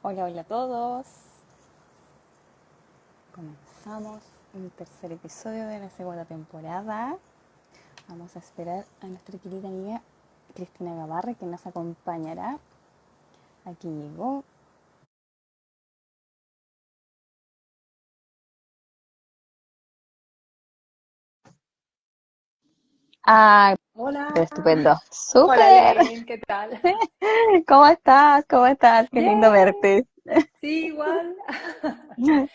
Hola, hola a todos. Comenzamos el tercer episodio de la segunda temporada. Vamos a esperar a nuestra querida amiga Cristina Gavarre, que nos acompañará. Aquí llegó. ¡Ay, Hola, estupendo! hola ¡Súper! Elaine, ¿qué tal? ¿Cómo estás? ¿Cómo estás? Qué lindo Bien, verte. sí, igual.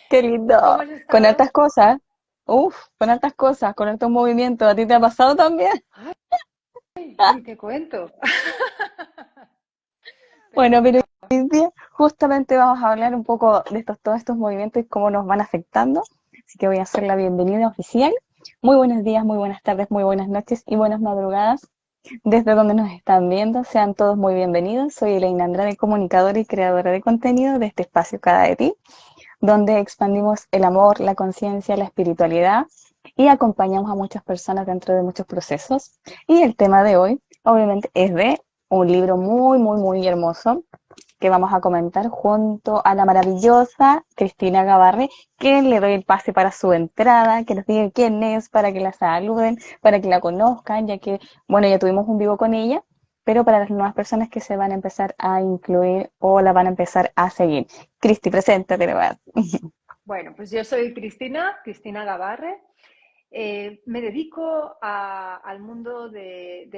Qué lindo. ¿Cómo has Con estado? hartas cosas. Uf, con hartas cosas, con hartos movimientos. ¿A ti te ha pasado también? Ay, ni te cuento. Pero Bueno, pero bueno, hoy día justamente vamos a hablar un poco de todos estos movimientos y cómo nos van afectando. Así que voy a hacer la bienvenida oficial. Muy buenos días, muy buenas tardes, muy buenas noches y buenas madrugadas. Desde donde nos están viendo, sean todos muy bienvenidos. Soy Elaine Andrade, comunicadora y creadora de contenido de este espacio Cada de Ti, donde expandimos el amor, la conciencia, la espiritualidad y acompañamos a muchas personas dentro de muchos procesos. Y el tema de hoy, obviamente, es de un libro muy, muy, muy hermoso que vamos a comentar junto a la maravillosa Cristina Gavarre, que le doy el pase para su entrada, que nos diga quién es, para que la saluden, para que la conozcan, ya que, bueno, ya tuvimos un vivo con ella, pero para las nuevas personas que se van a empezar a incluir o la van a empezar a seguir. Cristi, preséntate, de verdad. bueno, pues yo soy Cristina Gavarre. Me dedico al mundo de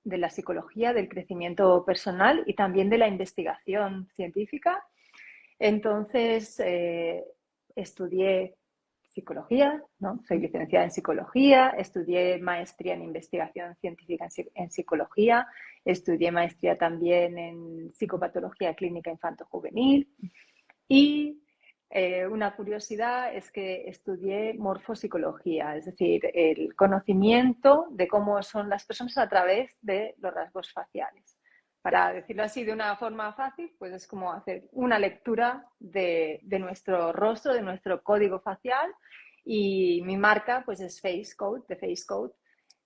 la psicología, del crecimiento personal y también de la investigación científica. Entonces, estudié psicología, ¿no? Soy licenciada en psicología, estudié maestría en investigación científica en psicología, estudié maestría también en psicopatología clínica infanto-juvenil y una curiosidad es que estudié morfopsicología, es decir, el conocimiento de cómo son las personas a través de los rasgos faciales. Para decirlo así de una forma fácil, pues es como hacer una lectura de nuestro rostro, de nuestro código facial, y mi marca pues es Face Code, de Face Code,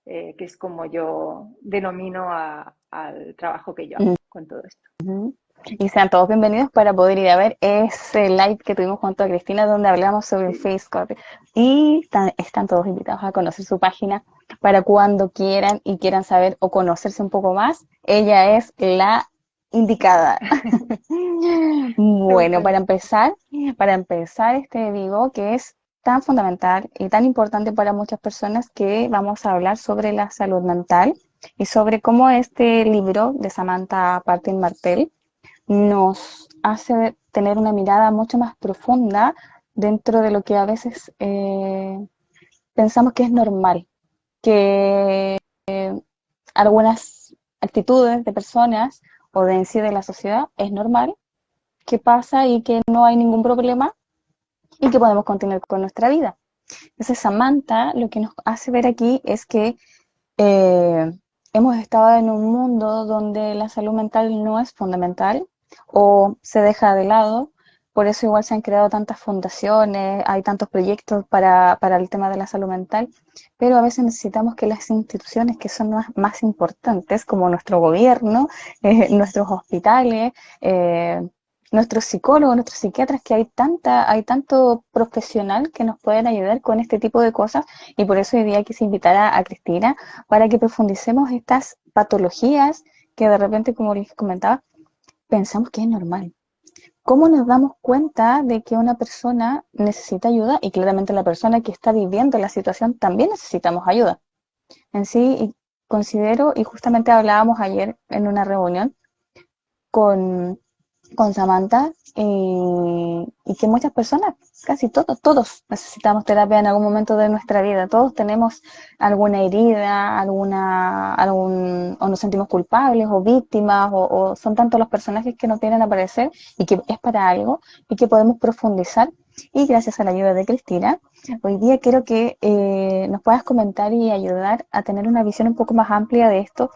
que es como yo denomino al trabajo que yo hago con todo esto. Ujú. Y sean todos bienvenidos para poder ir a ver ese live que tuvimos junto a Cristina donde hablamos sobre el Sí. Face Code. Y están todos invitados a conocer su página para cuando quieran y quieran saber o conocerse un poco más. Ella es la indicada. Bueno, Súper. para empezar este vivo que es tan fundamental y tan importante para muchas personas, que vamos a hablar sobre la salud mental y sobre cómo este libro de Samantha Partin Martel nos hace tener una mirada mucho más profunda dentro de lo que a veces pensamos que es normal, que algunas actitudes de personas o de en sí de la sociedad es normal, que pasa y que no hay ningún problema y que podemos continuar con nuestra vida. Entonces Samantha lo que nos hace ver aquí es que eh, hemos estado en un mundo donde la salud mental no es fundamental o se deja de lado. Por eso igual se han creado tantas fundaciones, hay tantos proyectos para el tema de la salud mental, pero a veces necesitamos que las instituciones que son más importantes, como nuestro gobierno, nuestros hospitales, eh, nuestros psicólogos, nuestros psiquiatras, que hay tanto profesional que nos pueden ayudar con este tipo de cosas, y por eso hoy día quise invitar a Cristina para que profundicemos estas patologías que de repente, como les comentaba, pensamos que es normal. ¿Cómo nos damos cuenta de que una persona necesita ayuda? Y claramente la persona que está viviendo la situación también necesitamos ayuda. En sí, y considero, y justamente hablábamos ayer en una reunión con, con Samantha, y que muchas personas, casi todos necesitamos terapia en algún momento de nuestra vida. Todos tenemos alguna herida, o nos sentimos culpables o víctimas, o son tantos los personajes que nos vienen a aparecer y que es para algo y que podemos profundizar. Y gracias a la ayuda de Cristina, hoy día quiero que nos puedas comentar y ayudar a tener una visión un poco más amplia de esto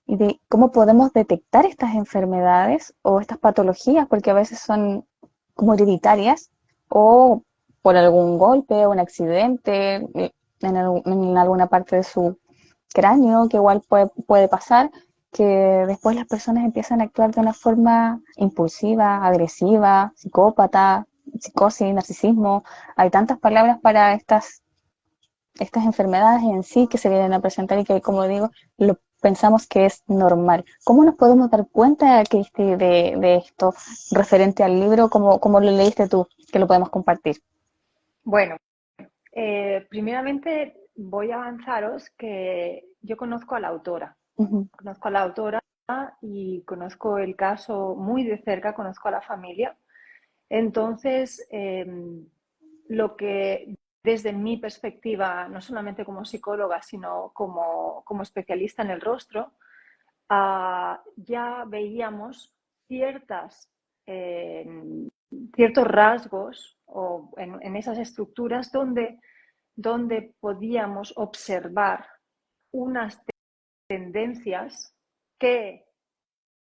y de cómo podemos detectar estas enfermedades o estas patologías, porque a veces son como hereditarias o por algún golpe o un accidente en alguna parte de su cráneo, que igual puede pasar. que después las personas empiezan a actuar de una forma impulsiva, agresiva, psicópata, psicosis, narcisismo. Hay tantas palabras para estas enfermedades en sí que se vienen a presentar y que, como digo, lo pensamos que es normal. ¿Cómo nos podemos dar cuenta, Cristi, de esto referente al libro? ¿Cómo lo leíste tú? Que lo podemos compartir. Bueno, primeramente voy a avanzaros que yo conozco a la autora. Uh-huh. Conozco a la autora y conozco el caso muy de cerca, conozco a la familia. Entonces, lo que desde mi perspectiva, no solamente como psicóloga, sino como especialista en el rostro, ya veíamos ciertos rasgos o en esas estructuras donde podíamos observar unas tendencias que,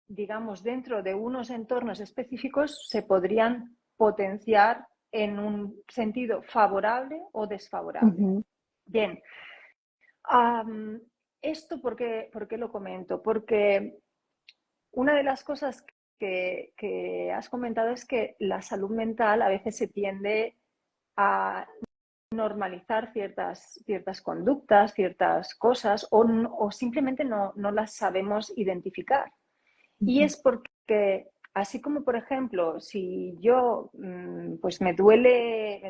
digamos, dentro de unos entornos específicos se podrían potenciar en un sentido favorable o desfavorable. Uh-huh. Bien, ¿esto por qué lo comento? Porque una de las cosas que has comentado es que la salud mental a veces se tiende a normalizar ciertas conductas, ciertas cosas, o simplemente no las sabemos identificar. Y es porque, así como por ejemplo, si yo pues me duele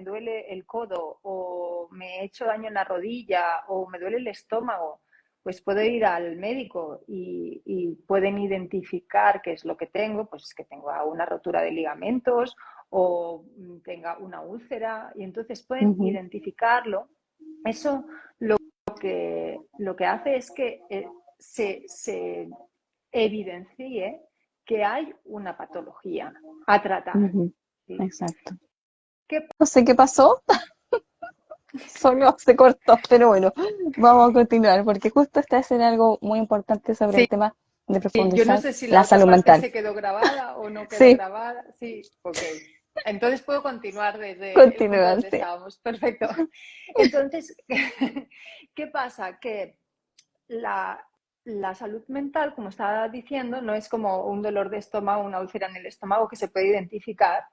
el codo, o me he hecho daño en la rodilla, o me duele el estómago, pues puedo ir al médico y pueden identificar qué es lo que tengo, pues que tengo una rotura de ligamentos o tenga una úlcera, y entonces pueden Uh-huh. identificarlo. Eso lo que hace es que se evidencie que hay una patología a tratar. Uh-huh. ¿Sí? Exacto. ¿Qué? No sé qué pasó, solo se cortó, pero bueno, vamos a continuar porque justo está haciendo algo muy importante sobre Sí, el tema de yo no profundizar sé si la la otra salud parte mental. se quedó grabada o no quedó Sí, grabada. Sí, ok. Entonces puedo continuar desde el punto continúa, donde sí. estábamos. Perfecto. Entonces, ¿qué pasa? Que la salud mental, como estaba diciendo, no es como un dolor de estómago, una úlcera en el estómago que se puede identificar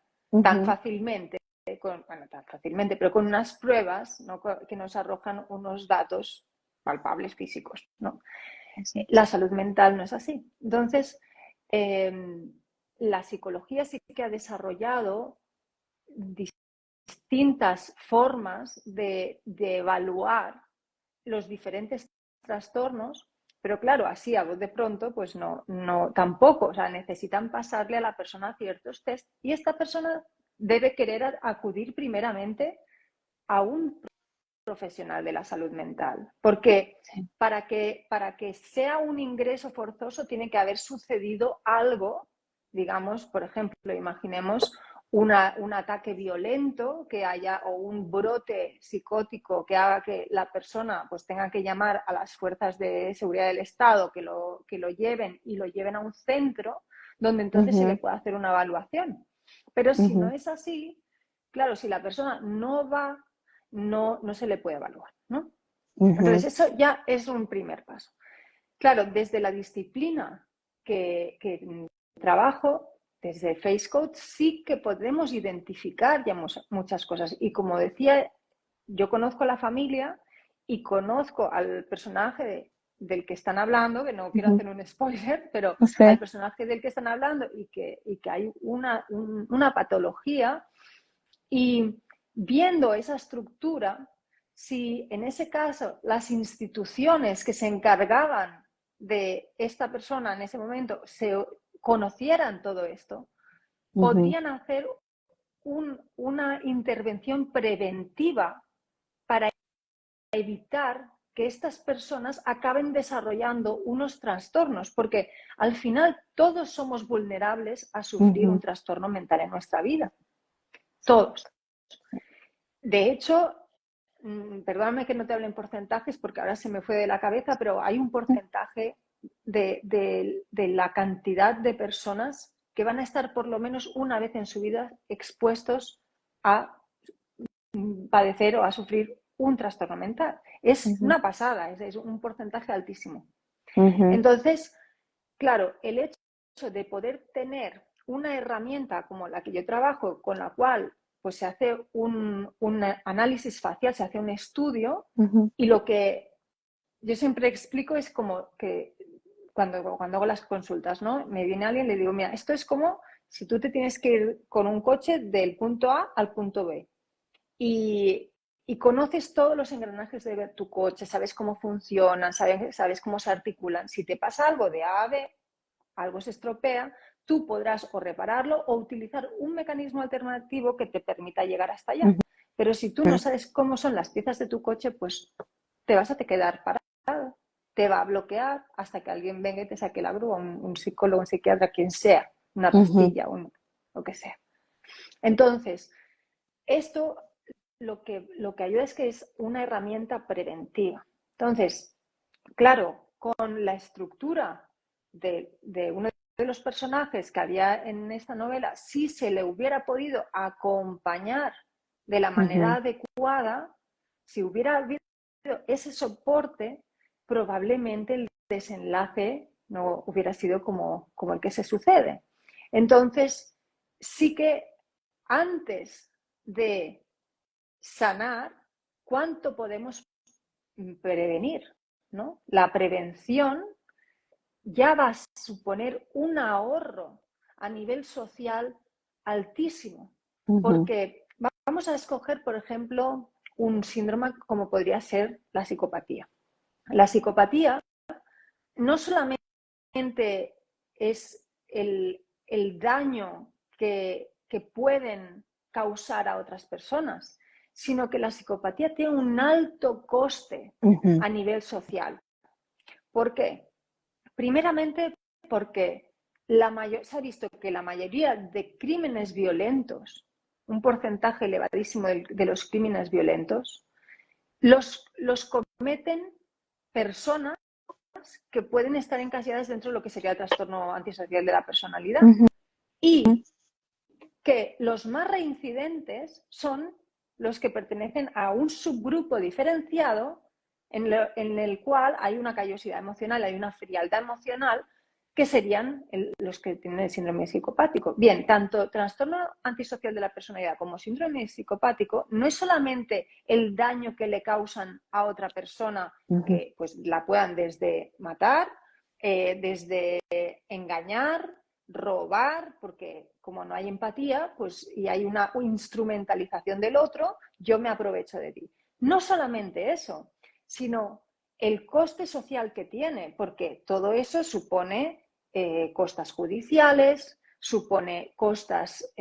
tan Uh-huh. fácilmente, tan fácilmente, pero con unas pruebas, ¿no?, que nos arrojan unos datos palpables físicos, ¿no? Exacto. La salud mental no es así. Entonces, la psicología sí que ha desarrollado distintas formas de evaluar los diferentes trastornos, pero claro, así a voz de pronto, pues no tampoco, o sea, necesitan pasarle a la persona ciertos test, y esta persona debe querer acudir primeramente a un profesional de la salud mental, porque Sí. para que sea un ingreso forzoso tiene que haber sucedido algo, digamos, por ejemplo, imaginemos un ataque violento que haya, o un brote psicótico que haga que la persona pues tenga que llamar a las fuerzas de seguridad del Estado que lo lleven y lo lleven a un centro donde entonces se le Uh-huh. pueda hacer una evaluación. Pero si no Uh-huh. es así, claro, si la persona no va, no se le puede evaluar, ¿no? Uh-huh. Entonces, eso ya es un primer paso. Claro, desde la disciplina que trabajo, desde Face Code, sí que podemos identificar ya muchas cosas. Y como decía, yo conozco a la familia y conozco al personaje del que están hablando, que no quiero Uh-huh. hacer un spoiler, pero No al sé. personaje del que están hablando, y que hay una patología. Y viendo esa estructura, si en ese caso las instituciones que se encargaban de esta persona en ese momento se conocieran todo esto, Uh-huh. podrían hacer una intervención preventiva para evitar que estas personas acaben desarrollando unos trastornos, porque al final todos somos vulnerables a sufrir un Uh-huh. trastorno mental en nuestra vida, todos. De hecho, perdóname que no te hable en porcentajes porque ahora se me fue de la cabeza, pero hay un porcentaje de la cantidad de personas que van a estar por lo menos una vez en su vida expuestos a padecer o a sufrir un trastorno mental. Es Uh-huh. una pasada, es un porcentaje altísimo. Uh-huh. Entonces, claro, el hecho de poder tener una herramienta como la que yo trabajo, con la cual pues se hace un análisis facial, se hace un estudio, y lo que yo siempre explico es como que cuando hago las consultas, ¿no? Me viene alguien y le digo, mira, esto es como si tú te tienes que ir con un coche del punto A al punto B y conoces todos los engranajes de tu coche, sabes cómo funcionan, sabes cómo se articulan. Si te pasa algo de A a B, algo se estropea, tú podrás o repararlo o utilizar un mecanismo alternativo que te permita llegar hasta allá. Pero si tú no sabes cómo son las piezas de tu coche, pues te vas a quedar parado, te va a bloquear hasta que alguien venga y te saque la grúa, un psicólogo, un psiquiatra, quien sea, una pastilla, lo que sea. Entonces, esto lo que ayuda es que es una herramienta preventiva. Entonces, claro, con la estructura de uno de los personajes que había en esta novela, si se le hubiera podido acompañar de la manera adecuada, si hubiera habido ese soporte, probablemente el desenlace no hubiera sido como el que se sucede. Entonces, sí que antes de sanar, ¿cuánto podemos prevenir? ¿No? La prevención ya va a suponer un ahorro a nivel social altísimo, porque vamos a escoger, por ejemplo, un síndrome como podría ser la psicopatía. La psicopatía no solamente es el daño que pueden causar a otras personas, sino que la psicopatía tiene un alto coste a nivel social. ¿Por qué? Primeramente porque se ha visto que la mayoría de crímenes violentos, un porcentaje elevadísimo de los crímenes violentos, los cometen personas que pueden estar encasilladas dentro de lo que sería el trastorno antisocial de la personalidad. Y que los más reincidentes son los que pertenecen a un subgrupo diferenciado en el cual hay una callosidad emocional, hay una frialdad emocional, que serían los que tienen el síndrome psicopático. Bien, tanto trastorno antisocial de la personalidad como síndrome psicopático no es solamente el daño que le causan a otra persona, que pues la puedan desde matar, desde engañar, robar, porque como no hay empatía, pues, y hay una instrumentalización del otro, yo me aprovecho de ti. No solamente eso, sino el coste social que tiene, porque todo eso supone costas judiciales, supone costas,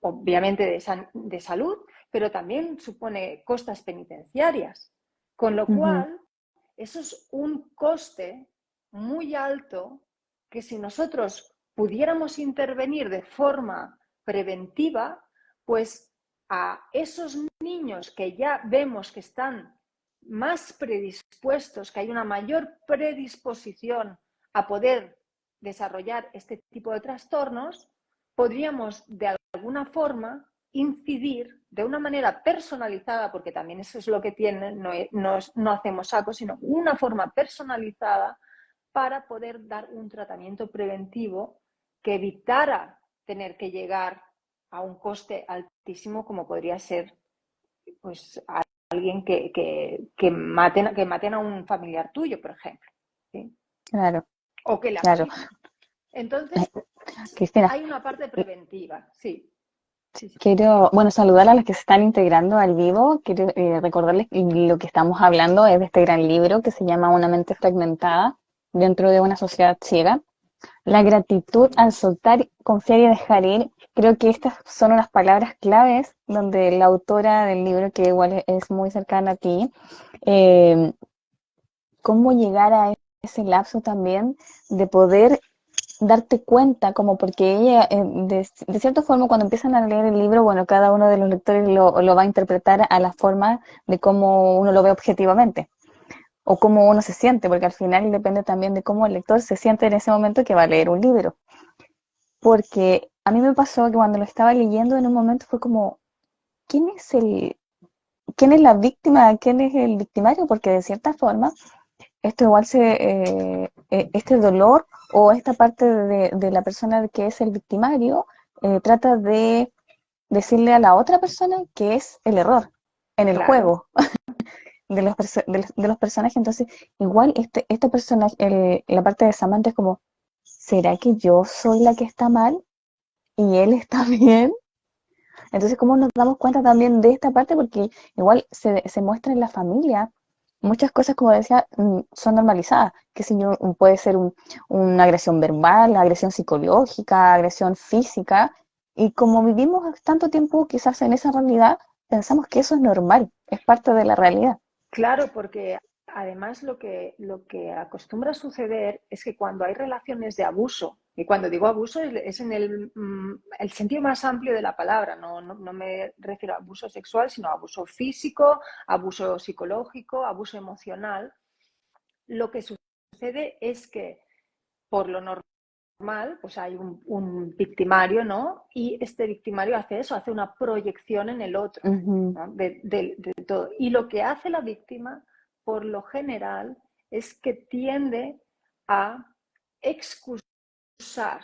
obviamente, de salud, pero también supone costas penitenciarias. Con lo cual, eso es un coste muy alto que si nosotros pudiéramos intervenir de forma preventiva, pues a esos niños que ya vemos que están más predispuestos, que hay una mayor predisposición a poder desarrollar este tipo de trastornos, podríamos de alguna forma incidir de una manera personalizada, porque también eso es lo que tienen, no hacemos sacos, sino una forma personalizada para poder dar un tratamiento preventivo que evitara tener que llegar a un coste altísimo como podría ser pues alguien que maten a un familiar tuyo, por ejemplo. ¿Sí? Claro, O que le claro. asesinen. Entonces, Cristina, hay una parte preventiva, sí. quiero, bueno, saludar a los que se están integrando al vivo. Quiero recordarles que lo que estamos hablando es de este gran libro que se llama Una mente fragmentada dentro de una sociedad ciega. La gratitud al soltar, confiar y dejar ir. Creo que estas son unas palabras claves donde la autora del libro, que igual es muy cercana a ti, cómo llegar a ese lapso también de poder darte cuenta, como porque ella, de cierta forma, cuando empiezan a leer el libro, bueno, cada uno de los lectores lo va a interpretar a la forma de cómo uno lo ve objetivamente o cómo uno se siente, porque al final depende también de cómo el lector se siente en ese momento que va a leer un libro. Porque a mí me pasó que cuando lo estaba leyendo en un momento fue como, ¿quién es quién es la víctima, quién es el victimario? Porque de cierta forma esto igual este dolor o esta parte de la persona que es el victimario trata de decirle a la otra persona que es el error en el Claro, juego de los personajes. Entonces, igual este personaje, la parte de Samantha es como, ¿será que yo soy la que está mal y él está bien? Entonces, ¿cómo nos damos cuenta también de esta parte? Porque igual se muestra en la familia. Muchas cosas, como decía, son normalizadas, que si no, puede ser una agresión verbal, agresión psicológica, agresión física, y como vivimos tanto tiempo quizás en esa realidad, pensamos que eso es normal, es parte de la realidad. claro, porque además lo que acostumbra a suceder es que cuando hay relaciones de abuso, y cuando digo abuso es en el sentido más amplio de la palabra, no me refiero a abuso sexual, sino a abuso físico, abuso psicológico, abuso emocional, lo que sucede es que por lo normal, pues hay un victimario, ¿no? Y este victimario hace eso, hace una proyección en el otro, Ujú, ¿no? De todo. Y lo que hace la víctima, por lo general, es que tiende a excusar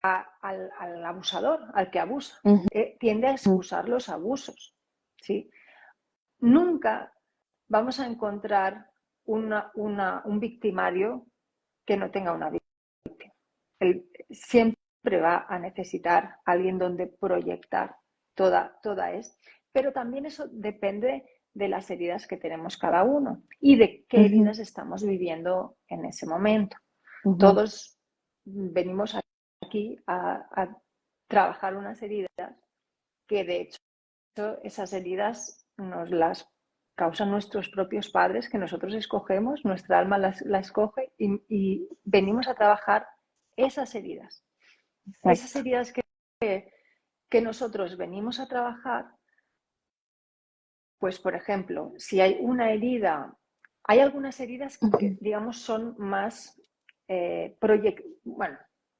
al abusador, al que abusa. ujú, Tiende a excusar los abusos, ¿sí? Nunca vamos a encontrar un victimario que no tenga una víctima. Él siempre va a necesitar a alguien donde proyectar toda es, pero también eso depende de las heridas que tenemos cada uno y de qué ujú, heridas estamos viviendo en ese momento. ujú. Todos venimos aquí a trabajar unas heridas que de hecho esas heridas nos las causan nuestros propios padres, que nosotros escogemos, nuestra alma la escoge y venimos a trabajar esas heridas. Esas Exacto. heridas que nosotros venimos a trabajar, pues por ejemplo, si hay una herida, hay algunas heridas que Ujú, digamos son más, bueno,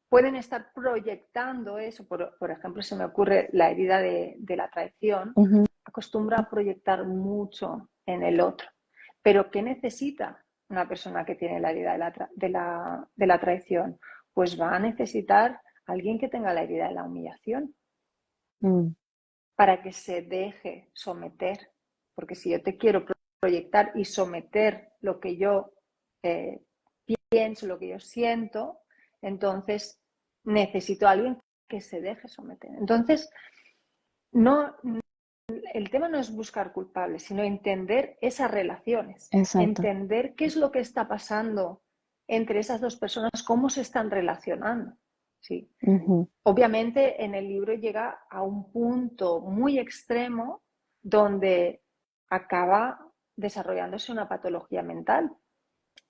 pueden estar proyectando eso, por ejemplo, se me ocurre la herida de la traición, ujú, acostumbra a proyectar mucho en el otro. Pero ¿qué necesita una persona que tiene la herida de la traición? Pues va a necesitar alguien que tenga la herida de la humillación mm, para que se deje someter. Porque si yo te quiero proyectar y someter lo que yo eh, pienso, lo que yo siento, entonces necesito a alguien que se deje someter. Entonces, no, el tema no es buscar culpables, sino entender esas relaciones, exacto. entender qué es lo que está pasando entre esas dos personas, cómo se están relacionando. Sí. Ujú, Obviamente en el libro llega a un punto muy extremo donde acaba desarrollándose una patología mental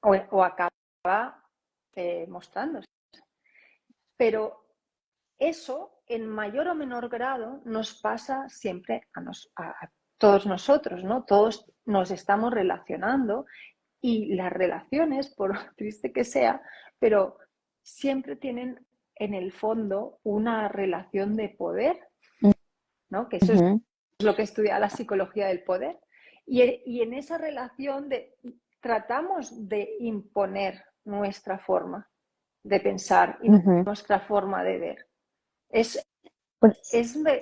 o acaba mostrándose. Pero eso, en mayor o menor grado, nos pasa siempre a todos nosotros, ¿no? Todos nos estamos relacionando y las relaciones, por triste que sea, pero siempre tienen en el fondo una relación de poder, ¿no? Que eso es ujú, lo que estudia la psicología del poder. Y en esa relación tratamos de imponer nuestra forma de pensar y ujú. nuestra forma de ver. Es, Pues,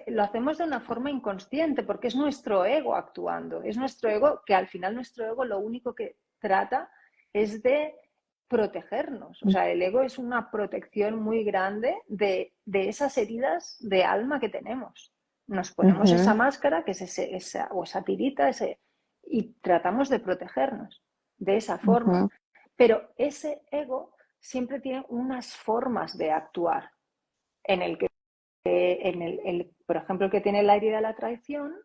lo hacemos de una forma inconsciente porque es nuestro ego actuando, es nuestro ego que al final nuestro ego lo único que trata es de protegernos. O sea, el ego es una protección muy grande de esas heridas de alma que tenemos. Nos ponemos esa ujú, máscara, que es o esa tirita, y tratamos de protegernos de esa forma. ujú, Pero ese ego siempre tiene unas formas de actuar en el que por ejemplo, el que tiene la herida de la traición,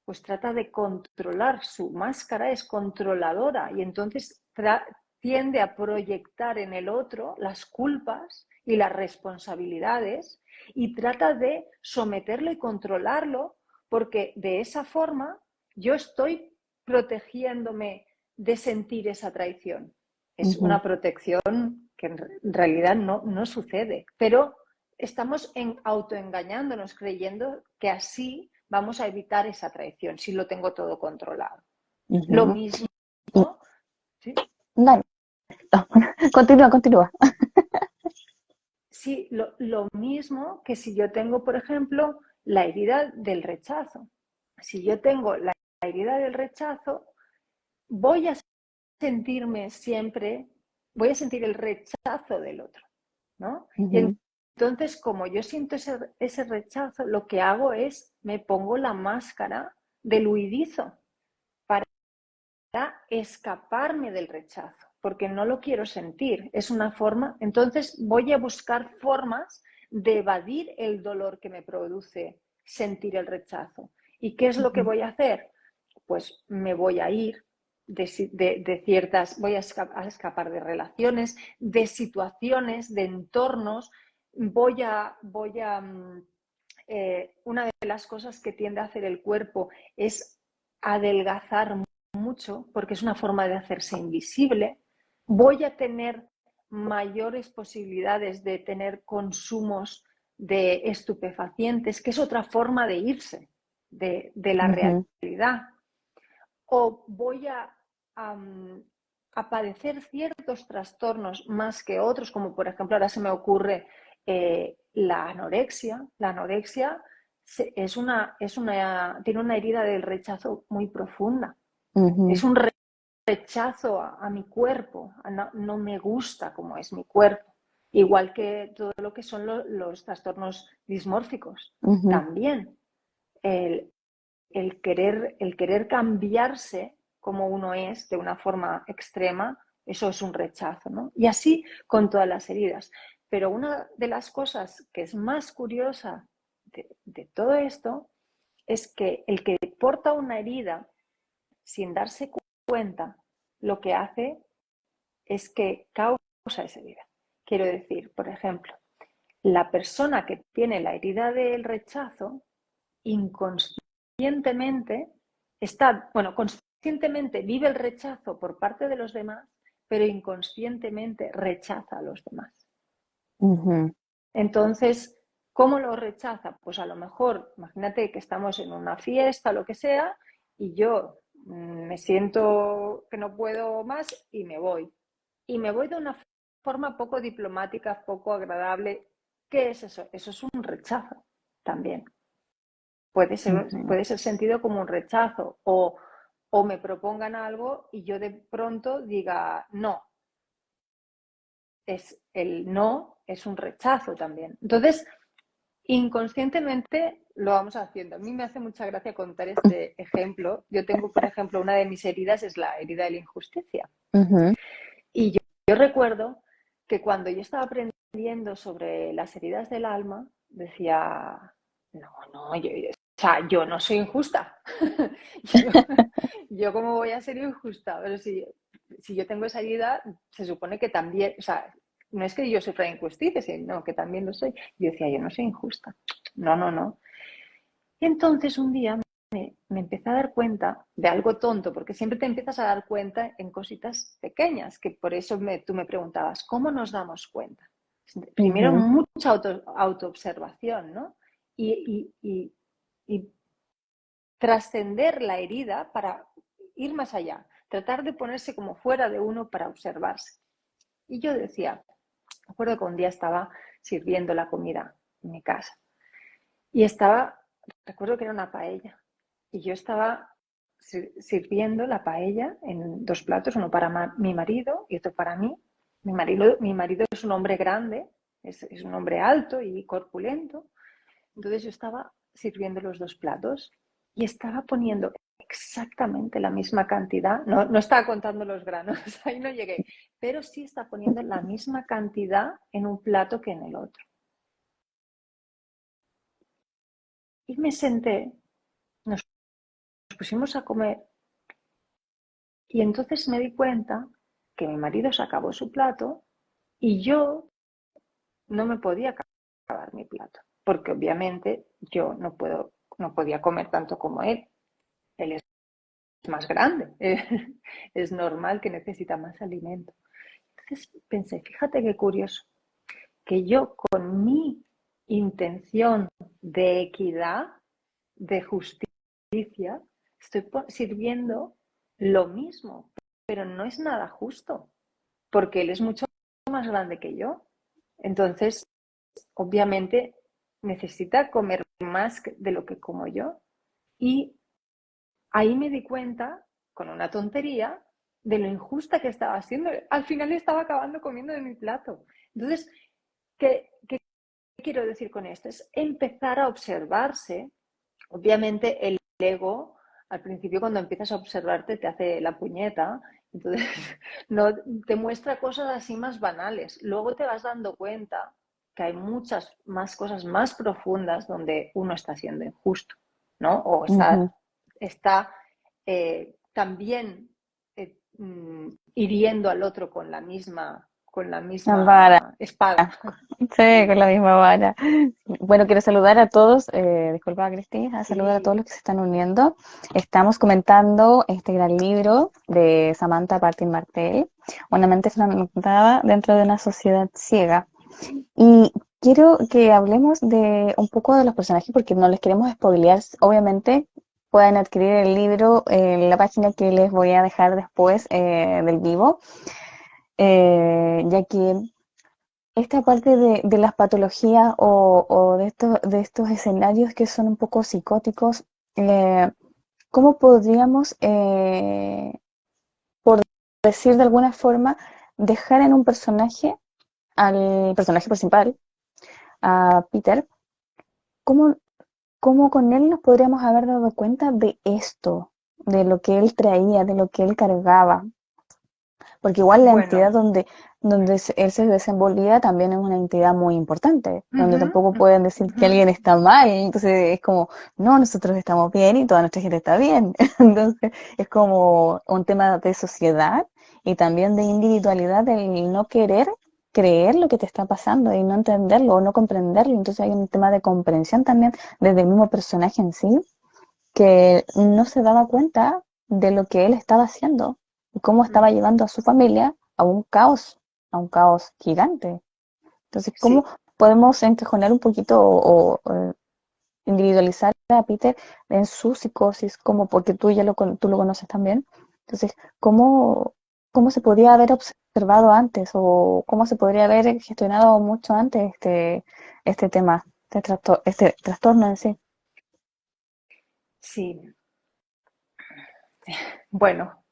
pues trata de controlar, su máscara es controladora y entonces tiende a proyectar en el otro las culpas y las responsabilidades y trata de someterlo y controlarlo porque de esa forma yo estoy protegiéndome de sentir esa traición. Es ujú, una protección que en realidad no sucede, pero estamos autoengañándonos creyendo que así vamos a evitar esa traición si lo tengo todo controlado. Lo ujú. mismo, Y, ¿sí? dale. perfecto. Continúa, continúa. Sí, lo mismo que si yo tengo, por ejemplo, la herida del rechazo. Si yo tengo la herida del rechazo, voy a sentirme siempre, voy a sentir el rechazo del otro, ¿no? Y Ujú, entonces, como yo siento ese rechazo, lo que hago es, me pongo la máscara del huidizo para escaparme del rechazo, porque no lo quiero sentir. Es una forma, entonces voy a buscar formas de evadir el dolor que me produce sentir el rechazo. ¿Y qué es lo que ujú, voy a hacer? Pues me voy a ir de ciertas, voy a escapar de relaciones, de situaciones, de entornos, una de las cosas que tiende a hacer el cuerpo es adelgazar mucho, porque es una forma de hacerse invisible. Voy a tener mayores posibilidades de tener consumos de estupefacientes, que es otra forma de irse de la ujú, realidad. O voy a padecer ciertos trastornos más que otros, como por ejemplo ahora se me ocurre la anorexia. La anorexia tiene una herida del rechazo muy profunda. Es ujú, un rechazo a mi cuerpo, no me gusta como es mi cuerpo. Igual que todo lo que son los trastornos dismórficos. ujú, También el, el querer cambiarse como uno es de una forma extrema, eso es un rechazo, ¿no? Y así con todas las heridas. Pero una de las cosas que es más curiosa de todo esto es que el que porta una herida sin darse cuenta, lo que hace es que causa esa herida. Quiero decir, por ejemplo, la persona que tiene la herida del rechazo inconscientemente conscientemente vive el rechazo por parte de los demás, pero inconscientemente rechaza a los demás. ujú, Entonces, ¿cómo lo rechaza? Pues a lo mejor, imagínate que estamos en una fiesta o lo que sea, y yo me siento que no puedo más y me voy. Y me voy de una forma poco diplomática, poco agradable. ¿Qué es eso? Eso es un rechazo también. ujú, Puede ser sentido como un rechazo o me propongan algo y yo de pronto diga no. El no es un rechazo también. Entonces, inconscientemente lo vamos haciendo. A mí me hace mucha gracia contar este ejemplo. Yo tengo, por ejemplo, una de mis heridas es la herida de la injusticia. ujú, Y yo recuerdo que cuando yo estaba aprendiendo sobre las heridas del alma, decía, no, yo no soy injusta. yo, yo cómo voy a ser injusta, pero si yo tengo esa herida, se supone que también, o sea, no es que yo sufra injusticia, sino que también lo soy. Yo decía, yo no soy injusta. No. Y entonces un día me empecé a dar cuenta de algo tonto, porque siempre te empiezas a dar cuenta en cositas pequeñas, que por eso tú me preguntabas, ¿cómo nos damos cuenta? Primero, ujú, mucha autoobservación, ¿no? Y trascender la herida para ir más allá, tratar de ponerse como fuera de uno para observarse. Y yo decía, me acuerdo que un día estaba sirviendo la comida en mi casa y recuerdo que era una paella, y yo estaba sirviendo la paella en dos platos, uno para mi marido y otro para mí. Mi marido es un hombre grande, es un hombre alto y corpulento. Entonces yo estaba sirviendo los dos platos y estaba poniendo exactamente la misma cantidad. No estaba contando los granos, ahí no llegué, pero sí está poniendo la misma cantidad en un plato que en el otro. Y me senté, nos pusimos a comer. Y entonces me di cuenta que mi marido se acabó su plato y yo no me podía acabar mi plato, porque obviamente yo no podía comer tanto como él. Él es más grande, es normal que necesita más alimento. Entonces pensé, fíjate qué curioso, que yo con mi intención de equidad, de justicia, estoy sirviendo lo mismo, pero no es nada justo. porque él es mucho más grande que yo. Entonces, obviamente, necesita comer más de lo que como yo. Y ahí me di cuenta, con una tontería, de lo injusta que estaba siendo. Al final estaba acabando comiendo de mi plato. Entonces, ¿qué quiero decir con esto? Es empezar a observarse. Obviamente el ego, al principio cuando empiezas a observarte, te hace la puñeta, entonces no, te muestra cosas así más banales. Luego te vas dando cuenta que hay muchas más cosas más profundas donde uno está siendo injusto, ¿no? O está también hiriendo al otro con la Vara. misma espada. Sí, con la misma vara. Bueno, quiero saludar a todos, disculpa Cristina, a saludar a todos Sí. los que se están uniendo. Estamos comentando este gran libro de Samantha Martín Martel, Una mente fragmentada dentro de una sociedad ciega. Y quiero que hablemos de un poco de los personajes porque no les queremos spoilear. Obviamente pueden adquirir el libro en la página que les voy a dejar después del vivo, ya que esta parte de las patologías o de estos escenarios que son un poco psicóticos, eh, ¿cómo podríamos, por decir de alguna forma, dejar en un personaje, al personaje principal, a Peter, cómo, cómo con él nos podríamos haber dado cuenta de esto, de lo que él traía, de lo que él cargaba? Porque igual la entidad Bueno. donde él se desenvolvía también es una entidad muy importante, donde Ujú, tampoco pueden decir que ujú. alguien está mal, entonces es como, no, nosotros estamos bien y toda nuestra gente está bien. Entonces es como un tema de sociedad y también de individualidad, el no querer creer lo que te está pasando y no entenderlo o no comprenderlo. Entonces hay un tema de comprensión también desde el mismo personaje en sí, que no se daba cuenta de lo que él estaba haciendo y cómo estaba llevando a su familia a un caos gigante. Entonces, ¿cómo Sí, podemos encajonar un poquito o individualizar a Peter en su psicosis, como porque tú lo conoces también? Entonces, ¿cómo se podría haber observado antes o cómo se podría haber gestionado mucho antes este tema, este trastorno en sí? sí. Bueno,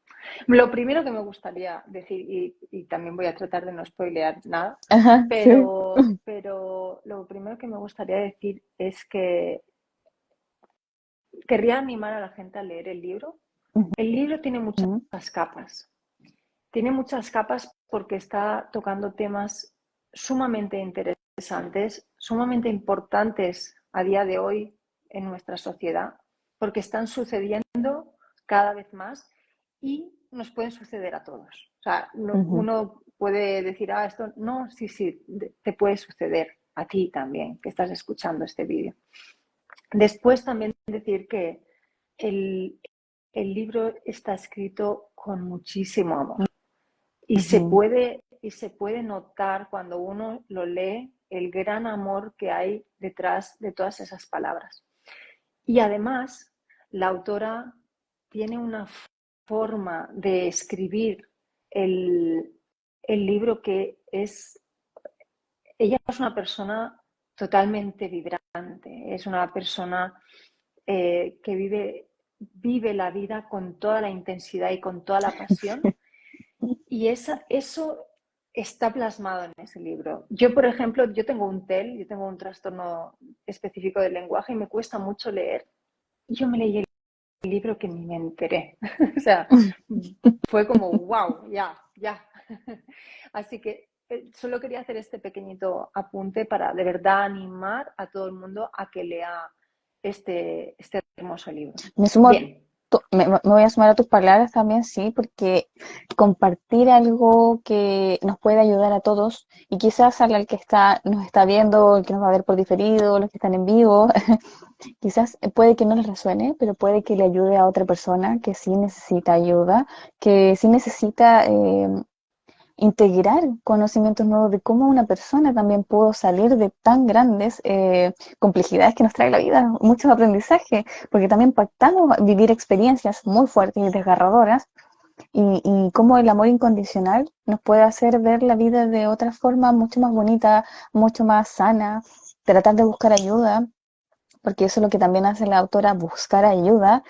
lo primero que me gustaría decir, y también voy a tratar de no spoilear nada, Ajá, sí. pero lo primero que me gustaría decir es que querría animar a la gente a leer el libro. El libro tiene muchas Ujú. capas. Tiene muchas capas porque está tocando temas sumamente interesantes, sumamente importantes a día de hoy en nuestra sociedad, porque están sucediendo cada vez más y nos pueden suceder a todos. O sea, Ujú, uno puede decir, ah, esto no, sí, sí, te puede suceder a ti también, que estás escuchando este vídeo. Después también decir que el, el libro está escrito con muchísimo amor ujú, y se puede notar cuando uno lo lee el gran amor que hay detrás de todas esas palabras. Y además, la autora tiene una forma de escribir el, el libro que es, ella es una persona totalmente vibrante, es una persona que vive la vida con toda la intensidad y con toda la pasión. Y eso está plasmado en ese libro. Yo, por ejemplo, yo tengo un TEL, yo tengo un trastorno específico del lenguaje y me cuesta mucho leer. Y yo me leí el libro que ni me enteré. O sea, fue como, wow, ya, ya. Así que solo quería hacer este pequeñito apunte para de verdad animar a todo el mundo a que lea este hermoso libro. Me sumo, Bien. me voy a sumar a tus palabras también, sí, porque compartir algo que nos puede ayudar a todos y quizás al que nos está viendo, el que nos va a ver por diferido, los que están en vivo, quizás puede que no les resuene, pero puede que le ayude a otra persona que sí necesita ayuda, que sí necesita integrar conocimientos nuevos de cómo una persona también pudo salir de tan grandes complejidades que nos trae la vida, muchos aprendizajes, porque también pactamos vivir experiencias muy fuertes y desgarradoras, y cómo el amor incondicional nos puede hacer ver la vida de otra forma mucho más bonita, mucho más sana, tratar de buscar ayuda, porque eso es lo que también hace la autora, buscar ayuda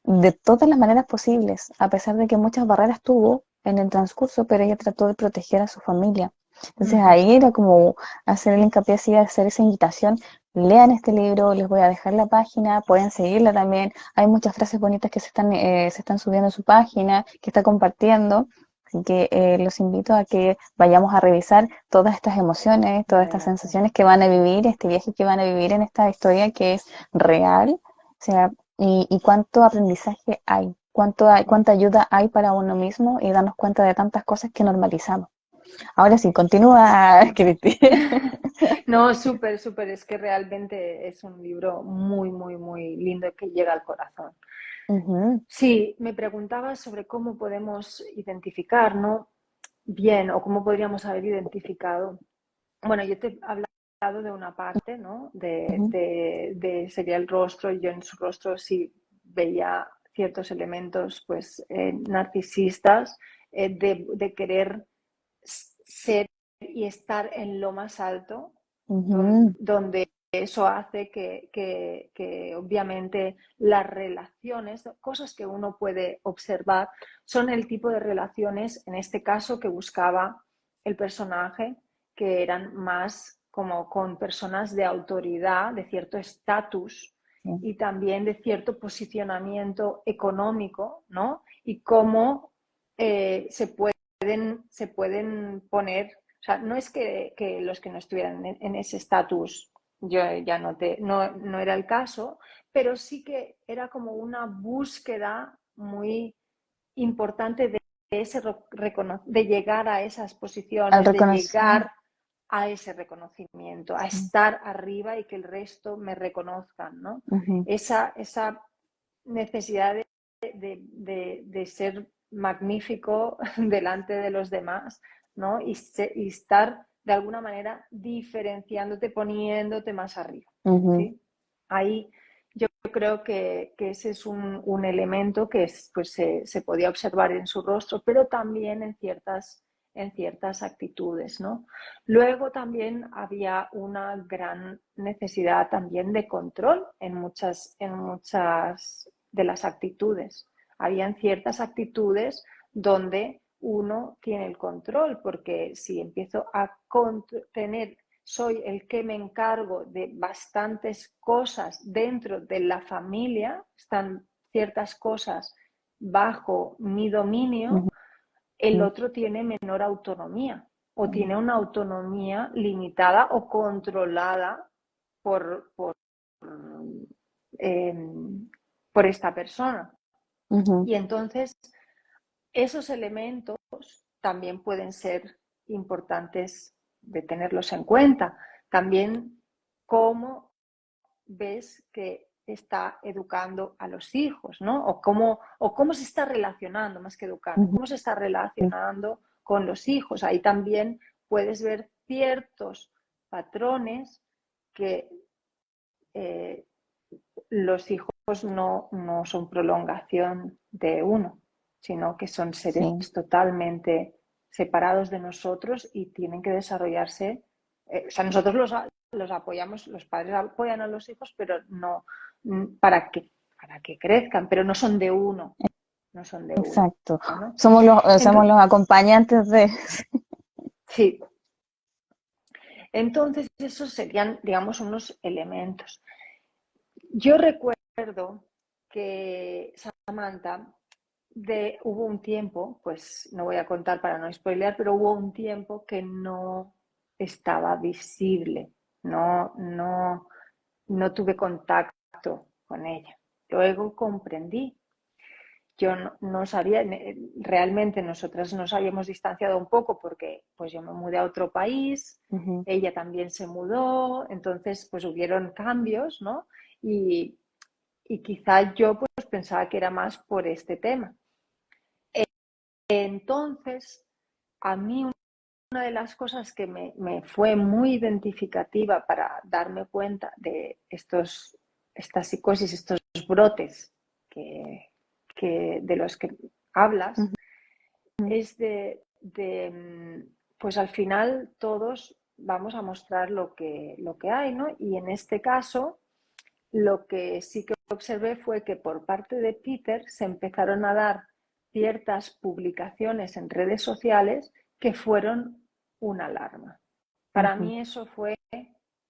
de todas las maneras posibles, a pesar de que muchas barreras tuvo en el transcurso, pero ella trató de proteger a su familia. Entonces ahí era como hacer el hincapié, así, hacer esa invitación, lean este libro, les voy a dejar la página, pueden seguirla también, hay muchas frases bonitas que se están subiendo a su página, que está compartiendo, así que los invito a que vayamos a revisar todas estas emociones, todas estas sensaciones que van a vivir, este viaje que van a vivir en esta historia que es real, o sea, y cuánto aprendizaje hay, cuánta ayuda hay para uno mismo y darnos cuenta de tantas cosas que normalizamos. Ahora sí, continúa, Cristi. No, súper, súper. Es que realmente es un libro muy, muy, muy lindo que llega al corazón. Ujú, Sí, me preguntabas sobre cómo podemos identificar, ¿no? Bien, o cómo podríamos haber identificado. Bueno, yo te he hablado de una parte, ¿no? ujú, Sería el rostro. Yo en su rostro sí veía ciertos elementos, pues, narcisistas, de querer ser y estar en lo más alto, ujú, donde eso hace que obviamente las relaciones, cosas que uno puede observar, son el tipo de relaciones, en este caso, que buscaba el personaje, que eran más como con personas de autoridad, de cierto estatus sí, y también de cierto posicionamiento económico, ¿no? Y cómo se pueden poner, o sea, no es que los que no estuvieran en ese estatus, yo ya no era el caso, pero sí que era como una búsqueda muy importante de llegar a esas al posiciones, de reconocer. llegar a ese reconocimiento, a Sí, estar arriba y que el resto me reconozcan, ¿no? ujú, Esa necesidad de ser magnífico delante de los demás, ¿no? Y estar de alguna manera diferenciándote, poniéndote más arriba, ujú, ¿sí? Ahí yo creo que ese es un elemento que pues, se podía observar en su rostro, pero también en ciertas actitudes, ¿no? Luego también había una gran necesidad también de control en muchas de las actitudes. Habían ciertas actitudes donde uno tiene el control, porque si empiezo a tener, soy el que me encargo de bastantes cosas dentro de la familia, están ciertas cosas bajo mi dominio, el ujú, otro tiene menor autonomía o tiene una autonomía limitada o controlada por, eh, por esta persona. ujú, Y entonces esos elementos también pueden ser importantes de tenerlos en cuenta. También cómo ves que está educando a los hijos, ¿no? O cómo se está relacionando, más que educando, ujú, cómo se está relacionando con los hijos. Ahí también puedes ver ciertos patrones que eh, los hijos no son prolongación de uno, sino que son seres sí, totalmente separados de nosotros y tienen que desarrollarse. O sea, nosotros los apoyamos, los padres apoyan a los hijos, pero no para que crezcan, pero no son de uno, no son de uno, exacto. ¿no? Somos Entonces, los acompañantes de... sí, entonces esos serían, digamos, unos elementos. Yo recuerdo que Samantha, hubo un tiempo, pues no voy a contar para no spoilear, pero hubo un tiempo que no estaba visible, no tuve contacto con ella. Luego comprendí. Yo no sabía, realmente nosotras nos habíamos distanciado un poco porque pues yo me mudé a otro país, Ujú, ella también se mudó, entonces pues hubieron cambios, ¿no? Y, y quizá yo pues pensaba que era más por este tema. Entonces, a mí una de las cosas que me fue muy identificativa para darme cuenta de estas psicosis, estos brotes que de los que hablas, es pues al final todos vamos a mostrar lo que hay, ¿no? Y en este caso, lo que sí que observé fue que por parte de Peter se empezaron a dar ciertas publicaciones en redes sociales que fueron una alarma. Para mí eso fue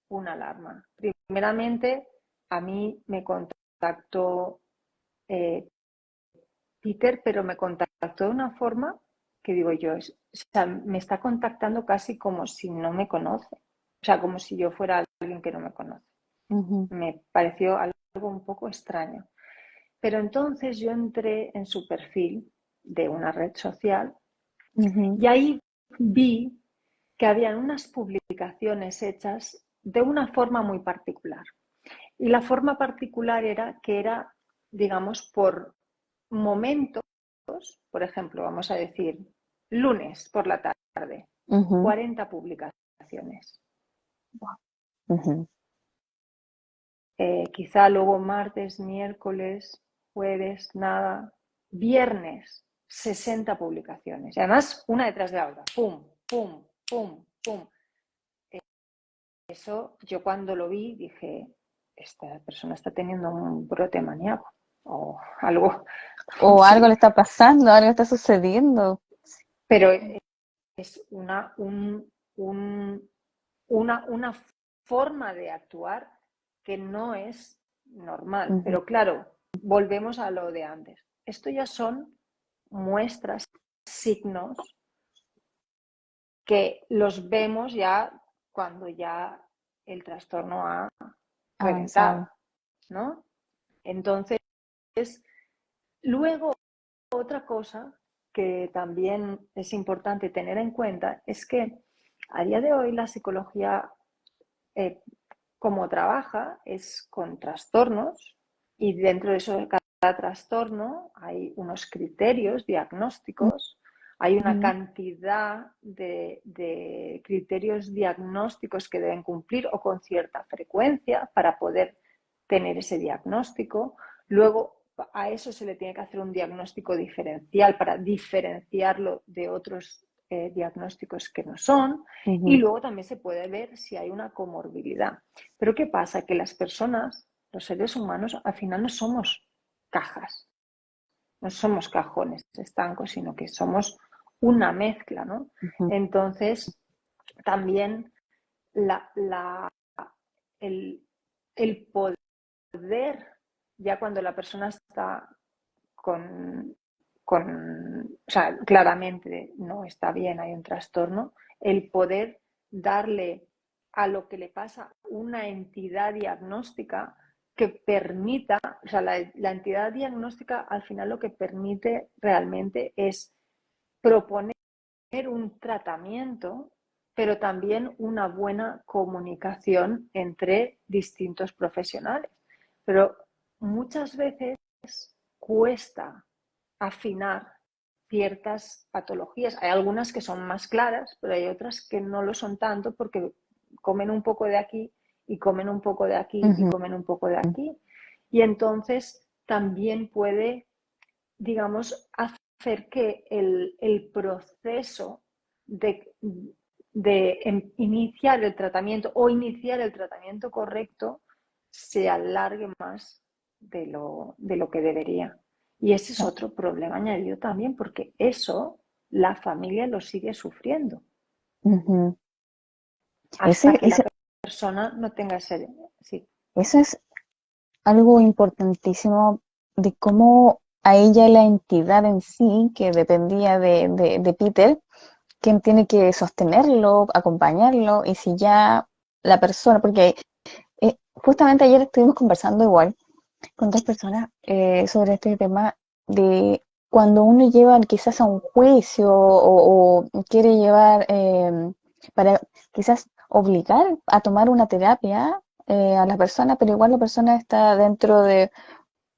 una alarma. Primeramente, a mí me contactó Peter, pero me contactó de una forma que digo yo, o sea, me está contactando casi como si no me conoce, o sea, como si yo fuera alguien que no me conoce. Me pareció algo un poco extraño. Pero entonces yo entré en su perfil de una red social y ahí vi que habían unas publicaciones hechas de una forma muy particular. Y la forma particular era que era, digamos, por momentos, por ejemplo, vamos a decir, lunes por la tarde, 40 publicaciones. Quizá luego martes, miércoles, jueves, nada. Viernes, 60 publicaciones. Y además, una detrás de la otra. Pum, pum, pum, pum. Eso, yo cuando lo vi dije, esta persona está teniendo un brote maníaco o algo. O Sí. algo le está pasando, algo está sucediendo. Pero es una forma de actuar que no es normal. Pero claro, volvemos a lo de antes. Esto ya son muestras, signos que los vemos ya cuando ya el trastorno ha reventado, ¿no? Entonces, luego otra cosa que también es importante tener en cuenta es que a día de hoy la psicología, como trabaja, es con trastornos y dentro de eso de cada trastorno hay unos criterios diagnósticos, hay una cantidad de criterios diagnósticos que deben cumplir o con cierta frecuencia para poder tener ese diagnóstico. Luego, a eso se le tiene que hacer un diagnóstico diferencial para diferenciarlo de otros diagnósticos que no son. Y luego también se puede ver si hay una comorbilidad. Pero ¿qué pasa? Que las personas, los seres humanos, al final no somos cajas, no somos cajones estancos, sino que somos una mezcla, ¿no? Entonces, también el poder, ya cuando la persona está o sea, claramente no está bien, hay un trastorno, el poder darle a lo que le pasa una entidad diagnóstica que permita, o sea, la entidad diagnóstica al final lo que permite realmente es proponer un tratamiento, pero también una buena comunicación entre distintos profesionales. Pero muchas veces cuesta afinar ciertas patologías. Hay algunas que son más claras, pero hay otras que no lo son tanto porque comen un poco de aquí y comen un poco de aquí y comen un poco de aquí. Y entonces también puede, digamos, hacer que el proceso de iniciar el tratamiento o iniciar el tratamiento correcto se alargue más de lo que debería. Y ese es otro problema añadido también, porque eso la familia lo sigue sufriendo. Hasta que la persona no tenga ese... Sí. Eso es algo importantísimo de cómo a ella la entidad en sí, que dependía de Peter, quien tiene que sostenerlo, acompañarlo, y si ya la persona, porque justamente ayer estuvimos conversando igual con otras personas sobre este tema de cuando uno lleva quizás a un juicio o quiere llevar para quizás obligar a tomar una terapia a la persona, pero igual la persona está dentro de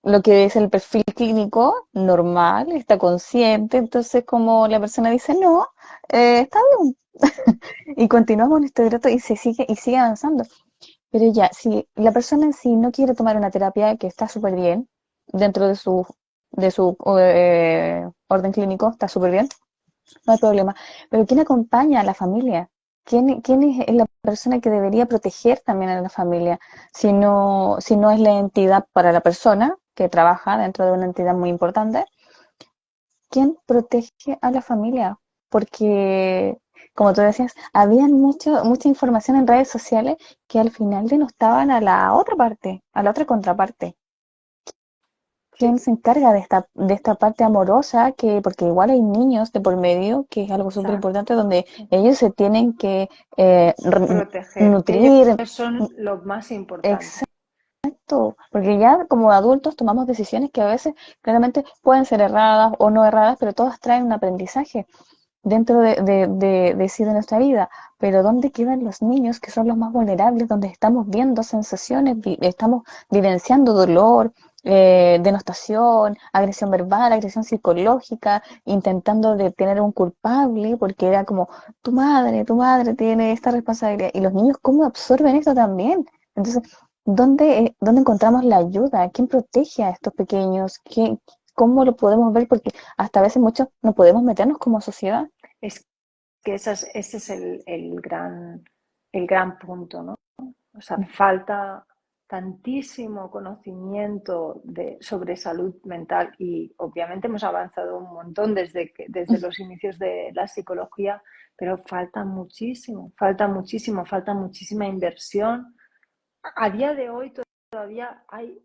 lo que es el perfil clínico normal, está consciente, entonces como la persona dice no, está bien, y continuamos nuestro trato y sigue avanzando. Pero ya, si la persona en sí no quiere tomar una terapia que está súper bien, dentro de su orden clínico, está súper bien, no hay problema. Pero ¿quién acompaña a la familia? ¿Quién es la persona que debería proteger también a la familia? Si no es la entidad para la persona que trabaja dentro de una entidad muy importante, ¿quién protege a la familia? Porque, como tú decías, había mucha información en redes sociales que al final denostaban a la otra parte, a la otra contraparte. ¿Quién Sí, se encarga de esta parte amorosa? Porque igual hay niños de por medio, que es algo súper exacto. importante, donde ellos se tienen que eh, Proteger, que ellos nutrir. son lo más importante. Exacto, porque ya como adultos tomamos decisiones que a veces claramente pueden ser erradas o no erradas, pero todas traen un aprendizaje dentro de sí de nuestra vida. Pero ¿dónde quedan los niños que son los más vulnerables, donde estamos viendo sensaciones, estamos vivenciando dolor, denostación, agresión verbal, agresión psicológica, intentando detener a un culpable, porque era como, tu madre tiene esta responsabilidad. Y los niños, ¿cómo absorben esto también? Entonces, ¿dónde encontramos la ayuda? ¿Quién protege a estos pequeños? ¿Cómo lo podemos ver? Porque hasta a veces muchos no podemos meternos como sociedad. Es que ese es el gran punto, ¿no? O sea, falta tantísimo conocimiento sobre salud mental y obviamente hemos avanzado un montón desde los inicios de la psicología, pero falta muchísimo, falta muchísima inversión. A día de hoy todavía hay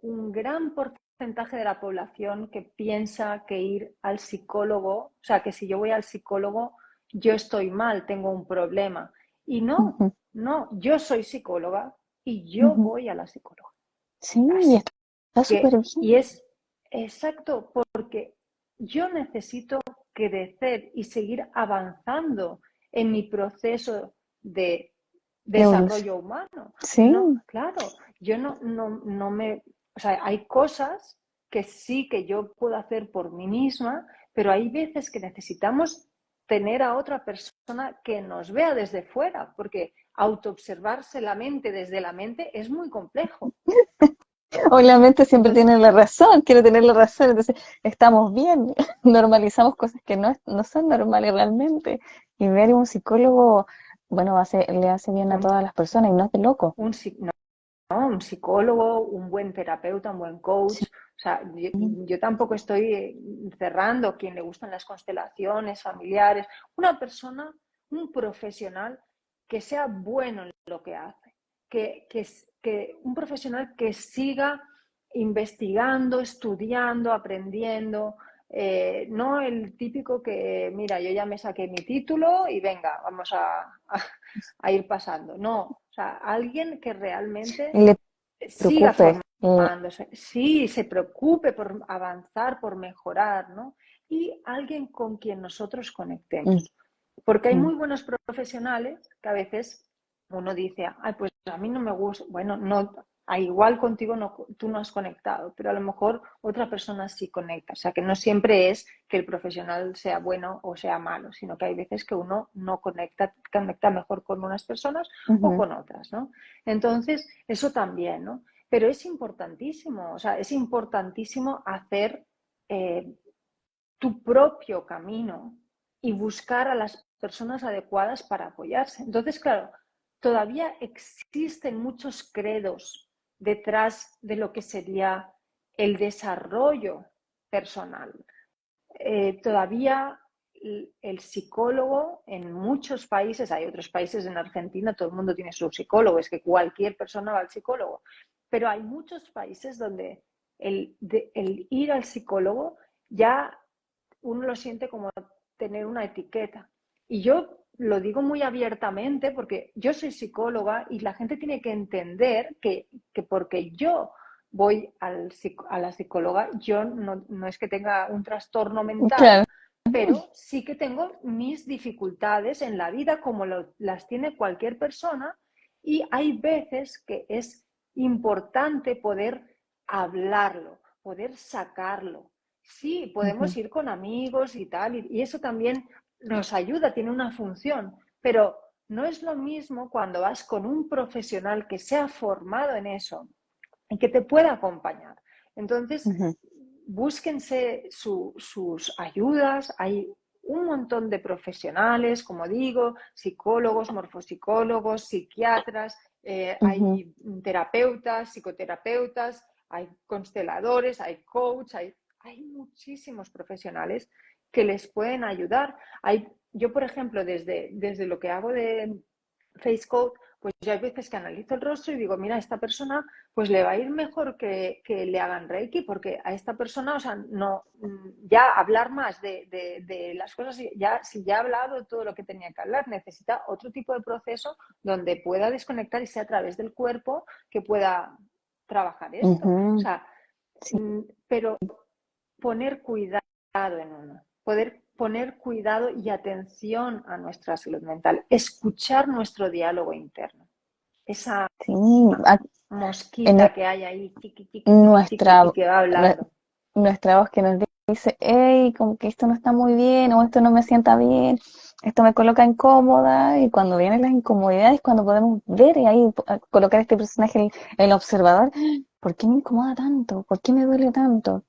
un gran porcentaje de la población que piensa que ir al psicólogo, o sea, que si yo voy al psicólogo, yo estoy mal, tengo un problema. Y no, Ujú, no, yo soy psicóloga y yo ujú. voy a la psicóloga. Sí, y Así está súper que, bien. y es exacto, porque yo necesito crecer y seguir avanzando en mi proceso de Evolución. desarrollo humano. No, Sí, claro, yo no me, o sea, hay cosas que sí que yo puedo hacer por mí misma, pero hay veces que necesitamos tener a otra persona que nos vea desde fuera, porque autoobservarse la mente desde la mente es muy complejo. obviamente siempre Entonces, tiene la razón, quiere tener la razón, entonces estamos bien, normalizamos cosas que no son normales realmente. Y ver un psicólogo, bueno, le hace bien a un, todas las personas y no es de loco. un, ¿no? Un psicólogo, un buen terapeuta, un buen coach. Sí. O sea, yo tampoco estoy cerrando a quien le gustan las constelaciones familiares. Una persona, un profesional que sea bueno en lo que hace. Que un profesional que siga investigando, estudiando, aprendiendo. No el típico que, mira, yo ya me saqué mi título y venga, vamos a ir pasando. No, o sea, alguien que realmente Le siga preocupe. formándose, sí, se preocupe por avanzar, por mejorar, ¿no? Y alguien con quien nosotros Mm, conectemos. Porque hay mm. muy buenos profesionales que a veces uno dice, ay, pues a mí no me gusta, bueno, no, igual contigo no, tú no has conectado, pero a lo mejor otra persona sí conecta. O sea, que no siempre es que el profesional sea bueno o sea malo, sino que hay veces que uno no conecta mejor con unas personas o Ujú, con otras, ¿no? Entonces, eso también, ¿no? Pero es importantísimo, o sea, es importantísimo hacer eh, tu propio camino y buscar a las personas adecuadas para apoyarse. Entonces, claro, todavía existen muchos credos detrás de lo que sería el desarrollo personal. Todavía el psicólogo en muchos países, hay otros países en Argentina, todo el mundo tiene su psicólogo, es que cualquier persona va al psicólogo, pero hay muchos países donde el ir al psicólogo ya uno lo siente como tener una etiqueta. Y yo lo digo muy abiertamente porque yo soy psicóloga y la gente tiene que entender que porque yo voy a la psicóloga, yo no es que tenga un trastorno mental, claro. pero sí que tengo mis dificultades en la vida como las tiene cualquier persona y hay veces que es importante poder hablarlo, poder sacarlo. Sí, podemos Ujú. ir con amigos y tal, y eso también nos ayuda, tiene una función, pero no es lo mismo cuando vas con un profesional que sea formado en eso y que te pueda acompañar. Entonces, Ujú. búsquense sus ayudas, hay un montón de profesionales, como digo, psicólogos, morfopsicólogos, psiquiatras, Ujú, hay terapeutas, psicoterapeutas, hay consteladores, hay coach, hay muchísimos profesionales que les pueden ayudar. Yo, por ejemplo, desde lo que hago de Face Code, pues yo hay veces que analizo el rostro y digo, mira, a esta persona pues le va a ir mejor que le hagan Reiki, porque a esta persona, o sea, no, ya hablar más de las cosas, si ya ha hablado todo lo que tenía que hablar, necesita otro tipo de proceso donde pueda desconectar y sea a través del cuerpo que pueda trabajar esto. O ujú. sea, Sí, pero poner cuidado en uno, poder poner cuidado y atención a nuestra salud mental, escuchar nuestro diálogo interno, esa sí, en mosquita que hay ahí, tiqui, tiqui, tiqui, tiqui, nuestra, y que va nue- hablando. nuestra voz que nos dice, hey, como que esto no está muy bien, o esto no me sienta bien, esto me coloca incómoda, y cuando vienen las incomodidades, cuando podemos ver y ahí colocar este personaje, el observador, ¿por qué me incomoda tanto? ¿Por qué me duele tanto?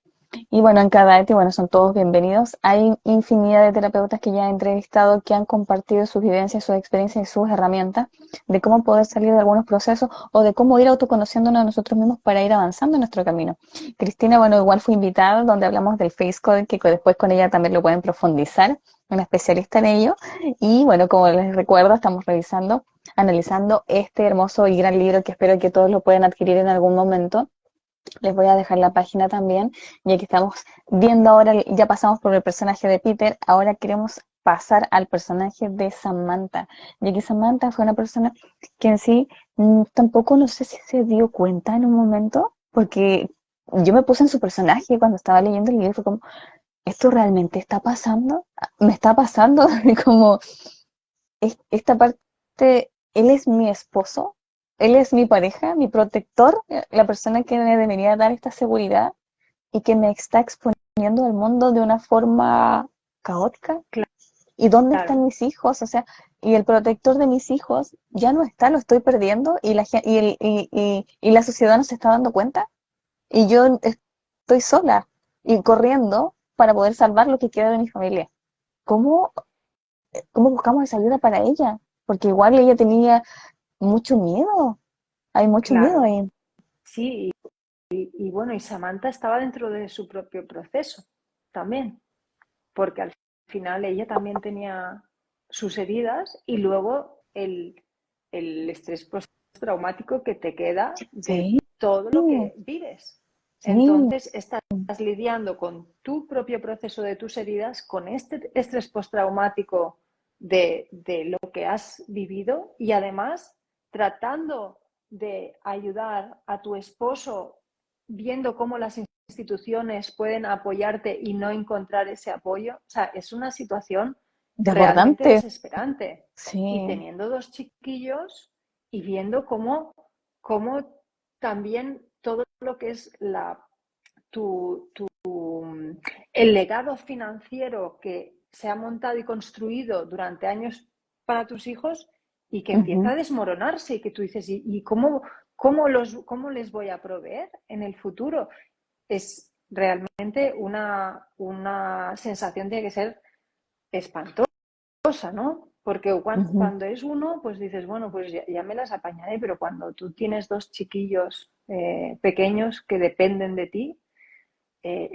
Y bueno, en cada ETI, bueno, son todos bienvenidos. Hay infinidad de terapeutas que ya he entrevistado que han compartido sus vivencias, sus experiencias y sus herramientas de cómo poder salir de algunos procesos o de cómo ir autoconociéndonos a nosotros mismos para ir avanzando en nuestro camino. Cristina, bueno, igual fue invitada donde hablamos del Face Code, que después con ella también lo pueden profundizar, una especialista en ello. Y bueno, como les recuerdo, estamos revisando, analizando este hermoso y gran libro que espero que todos lo puedan adquirir en algún momento. Les voy a dejar la página también, ya que estamos viendo ahora, ya pasamos por el personaje de Peter, ahora queremos pasar al personaje de Samantha, ya que Samantha fue una persona que en sí tampoco no sé si se dio cuenta en un momento, porque yo me puse en su personaje cuando estaba leyendo el libro, fue como, ¿esto realmente está pasando? ¿Me está pasando? Como esta parte, él es mi esposo, él es mi pareja, mi protector, la persona que me debería dar esta seguridad y que me está exponiendo al mundo de una forma caótica. ¿Y dónde Claro, están mis hijos? O sea, y el protector de mis hijos ya no está, lo estoy perdiendo y y la sociedad no se está dando cuenta. Y yo estoy sola y corriendo para poder salvar lo que queda de mi familia. ¿Cómo cómo buscamos esa ayuda para ella? Porque igual ella tenía mucho miedo, hay mucho miedo claro. ahí. Sí, y bueno, y Samantha estaba dentro de su propio proceso también, porque al final ella también tenía sus heridas y luego el estrés postraumático que te queda de Sí, todo lo que vives. sí, Entonces, estás lidiando con tu propio proceso de tus heridas, con este estrés postraumático de lo que has vivido y además tratando de ayudar a tu esposo viendo cómo las instituciones pueden apoyarte y no encontrar ese apoyo. O sea, es una situación realmente desbordante. desesperante. Y Sí, teniendo dos chiquillos y viendo cómo también todo lo que es el legado financiero que se ha montado y construido durante años para tus hijos y que empieza ujú, a desmoronarse y que tú dices, ¿y cómo les voy a proveer en el futuro? Es realmente una sensación, tiene que ser espantosa, ¿no? Porque ujú. cuando es uno, pues dices, bueno, pues ya me las apañaré, pero cuando tú tienes dos chiquillos pequeños que dependen de ti,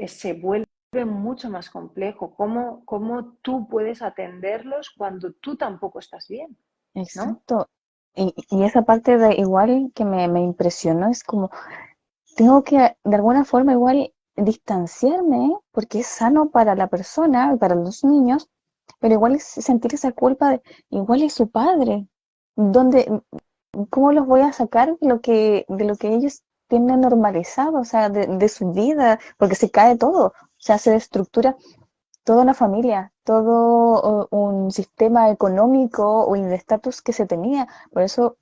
se vuelve mucho más complejo. ¿Cómo tú puedes atenderlos cuando tú tampoco estás bien? ¿No? Exacto. Y esa parte de igual que me impresionó es como, tengo que de alguna forma igual distanciarme, porque es sano para la persona y para los niños, pero igual es sentir esa culpa de, igual es su padre, donde ¿cómo los voy a sacar de lo que ellos tienen normalizado, o sea, de su vida? Porque se cae todo, o sea, se destructura toda una familia, todo un sistema económico o de estatus que se tenía. Por eso,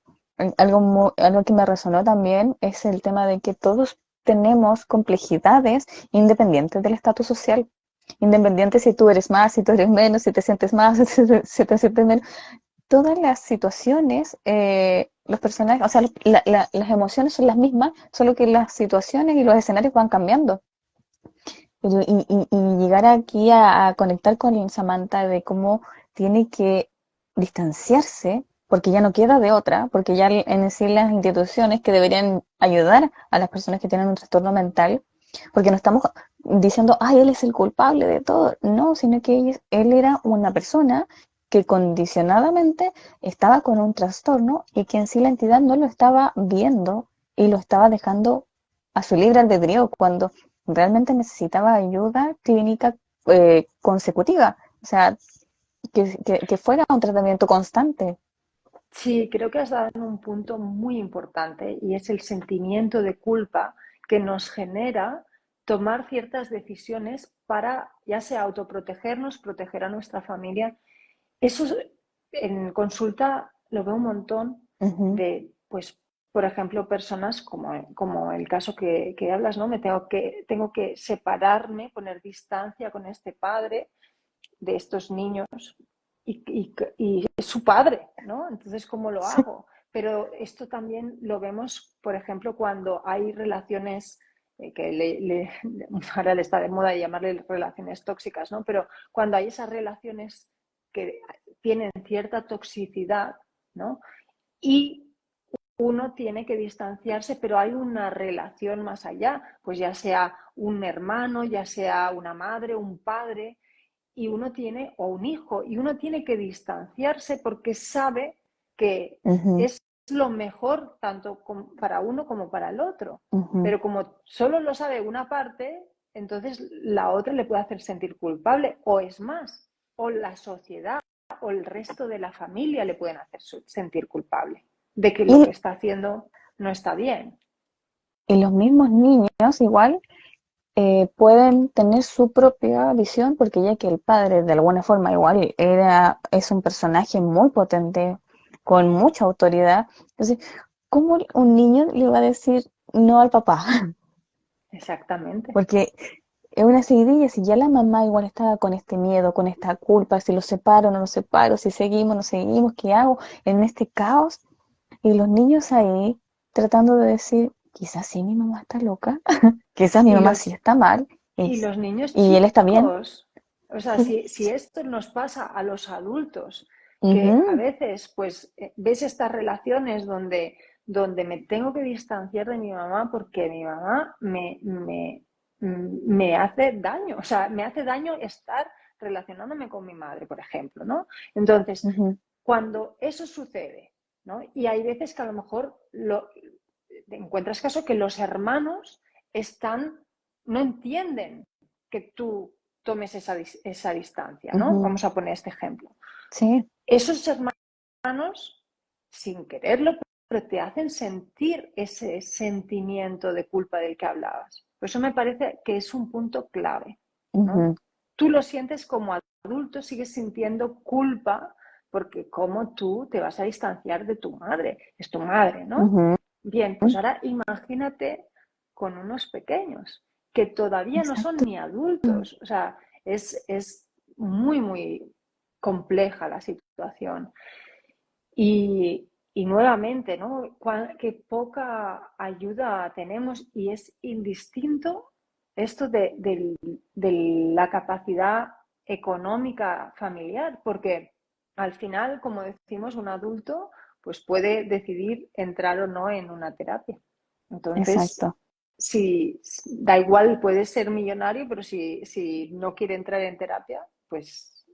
algo que me resonó también es el tema de que todos tenemos complejidades independientes del estatus social. Independiente si tú eres más, si tú eres menos, si te sientes más, si te sientes menos, todas las situaciones, los personajes, o sea, las emociones son las mismas, solo que las situaciones y los escenarios van cambiando. Y llegar aquí a conectar con Samantha de cómo tiene que distanciarse, porque ya no queda de otra, porque ya en sí las instituciones que deberían ayudar a las personas que tienen un trastorno mental, porque no estamos diciendo, ay, él es el culpable de todo, no, sino que él era una persona que condicionadamente estaba con un trastorno y que en sí la entidad no lo estaba viendo y lo estaba dejando a su libre albedrío cuando realmente necesitaba ayuda clínica consecutiva, o sea, que fuera un tratamiento constante. Sí, creo que has dado en un punto muy importante y es el sentimiento de culpa que nos genera tomar ciertas decisiones para ya sea autoprotegernos, proteger a nuestra familia. Eso en consulta lo veo un montón Ujú. de, pues, por ejemplo, personas como el caso que hablas, ¿no? Tengo que separarme, poner distancia con este padre de estos niños y es su padre, ¿no? Entonces, ¿cómo lo Sí. hago? Pero esto también lo vemos, por ejemplo, cuando hay relaciones ahora le está de moda llamarle relaciones tóxicas, ¿no? Pero cuando hay esas relaciones que tienen cierta toxicidad, ¿no? Y uno tiene que distanciarse, pero hay una relación más allá, pues ya sea un hermano, ya sea una madre, un padre, y uno tiene, o un hijo, y uno tiene que distanciarse porque sabe que Ujú, es lo mejor tanto para uno como para el otro. ujú. Pero como solo lo sabe una parte, entonces la otra le puede hacer sentir culpable, o es más, o la sociedad o el resto de la familia le pueden hacer sentir culpable de que lo que Y, está haciendo no está bien. y los mismos niños igual pueden tener su propia visión, porque ya que el padre de alguna forma igual es un personaje muy potente, con mucha autoridad, entonces, ¿cómo un niño le va a decir no al papá? Exactamente. Porque es una seguidilla, si ya la mamá igual estaba con este miedo, con esta culpa, si lo separo o no lo separo, si seguimos o no seguimos, ¿qué hago en este caos? Y los niños ahí tratando de decir, quizás sí mi mamá está loca, quizás mi Y mamá sí los, está mal, y los niños y él está bien. chicos, o sea, si esto nos pasa a los adultos, que a Ujú, veces pues ves estas relaciones donde me tengo que distanciar de mi mamá porque mi mamá me hace daño, o sea, me hace daño estar relacionándome con mi madre, por ejemplo, ¿no? Entonces, ujú, cuando eso sucede, ¿no? Y hay veces que a lo mejor encuentras caso que los hermanos no entienden que tú tomes esa distancia, ¿no? ujú. Vamos a poner este ejemplo. Sí, Esos hermanos, sin quererlo, pero te hacen sentir ese sentimiento de culpa del que hablabas. Por eso me parece que es un punto clave, ¿no? ujú, Tú lo sientes como adulto, sigues sintiendo culpa porque como tú te vas a distanciar de tu madre, es tu madre, ¿no? ujú. Bien, pues ahora imagínate con unos pequeños que todavía no son Exacto. ni adultos, o sea, es muy, muy compleja la situación. Y nuevamente, ¿no? Qué poca ayuda tenemos y es indistinto esto de la capacidad económica familiar, porque al final, como decimos, un adulto pues puede decidir entrar o no en una terapia. Entonces, Exacto. si da igual, puede ser millonario, pero si no quiere entrar en terapia, pues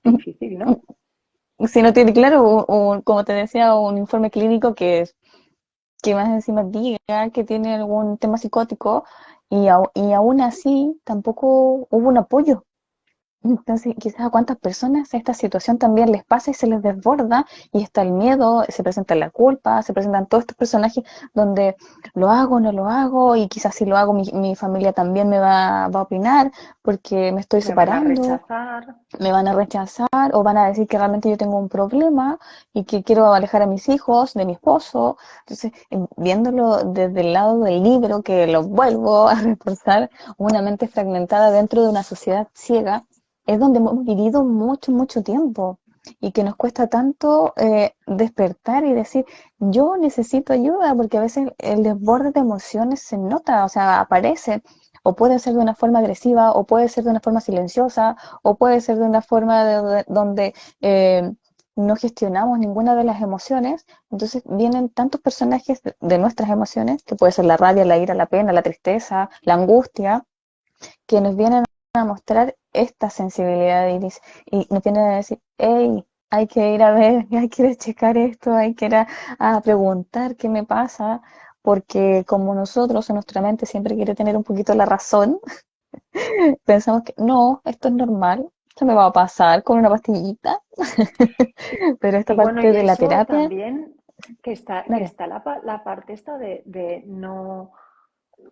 difícil, ¿no? Si no tiene claro, como te decía, un informe clínico que más encima diga que tiene algún tema psicótico y aún así tampoco hubo un apoyo. Entonces, quizás a cuántas personas esta situación también les pasa y se les desborda y está el miedo, se presenta la culpa, se presentan todos estos personajes donde lo hago, no lo hago y quizás si lo hago mi familia también va a opinar porque me estoy Me van a separando, rechazar. me van a rechazar o van a decir que realmente yo tengo un problema y que quiero alejar a mis hijos de mi esposo. Entonces, viéndolo desde el lado del libro, que lo vuelvo a reforzar, una mente fragmentada dentro de una sociedad ciega, es donde hemos vivido mucho, mucho tiempo y que nos cuesta tanto despertar y decir, yo necesito ayuda, porque a veces el desborde de emociones se nota, o sea, aparece, o puede ser de una forma agresiva, o puede ser de una forma silenciosa, o puede ser de una forma donde no gestionamos ninguna de las emociones. Entonces vienen tantos personajes de nuestras emociones, que puede ser la rabia, la ira, la pena, la tristeza, la angustia, que nos vienen a mostrar esta sensibilidad y nos vienen a decir, hey, hay que ir a ver, hay que ir a checar esto, hay que ir a preguntar qué me pasa, porque como nosotros en nuestra mente siempre quiere tener un poquito la razón, pensamos que no, esto es normal, esto me va a pasar con una pastillita, pero esta Y bueno, parte y de la eso terapia, también, que dale. está la parte esta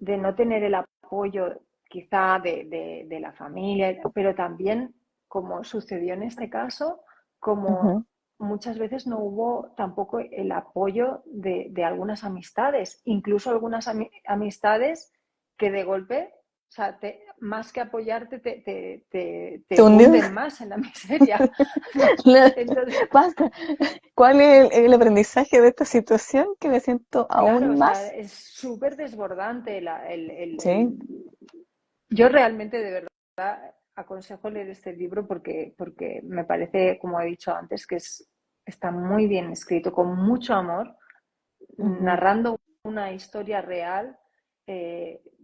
de no tener el apoyo quizá de la familia, pero también, como sucedió en este caso, como Ujú, muchas veces no hubo tampoco el apoyo de algunas amistades, incluso algunas amistades que de golpe, o sea, más que apoyarte, ¿te te hundió? hunden más en la miseria, ¿no? Entonces, Basta. ¿Cuál es el aprendizaje de esta situación? Que me siento claro, o aún sea, más. es súper desbordante Sí. Yo realmente, de verdad, aconsejo leer este libro porque me parece, como he dicho antes, que está muy bien escrito, con mucho amor, Ujú, narrando una historia real,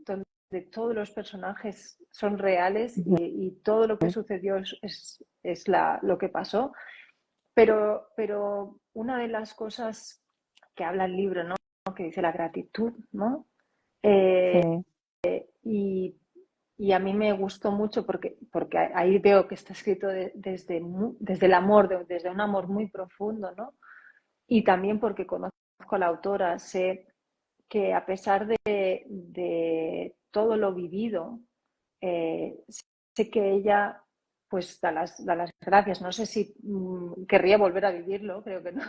donde todos los personajes son reales ujú, y todo lo que sucedió es lo que pasó. Pero una de las cosas que habla el libro, ¿no? Que dice la gratitud, ¿no? sí. Y, y a mí me gustó mucho porque ahí veo que está escrito desde el amor, desde un amor muy profundo, ¿no? Y también porque conozco a la autora, sé que a pesar de todo lo vivido, sé que ella pues da las gracias. No sé si querría volver a vivirlo, creo que no,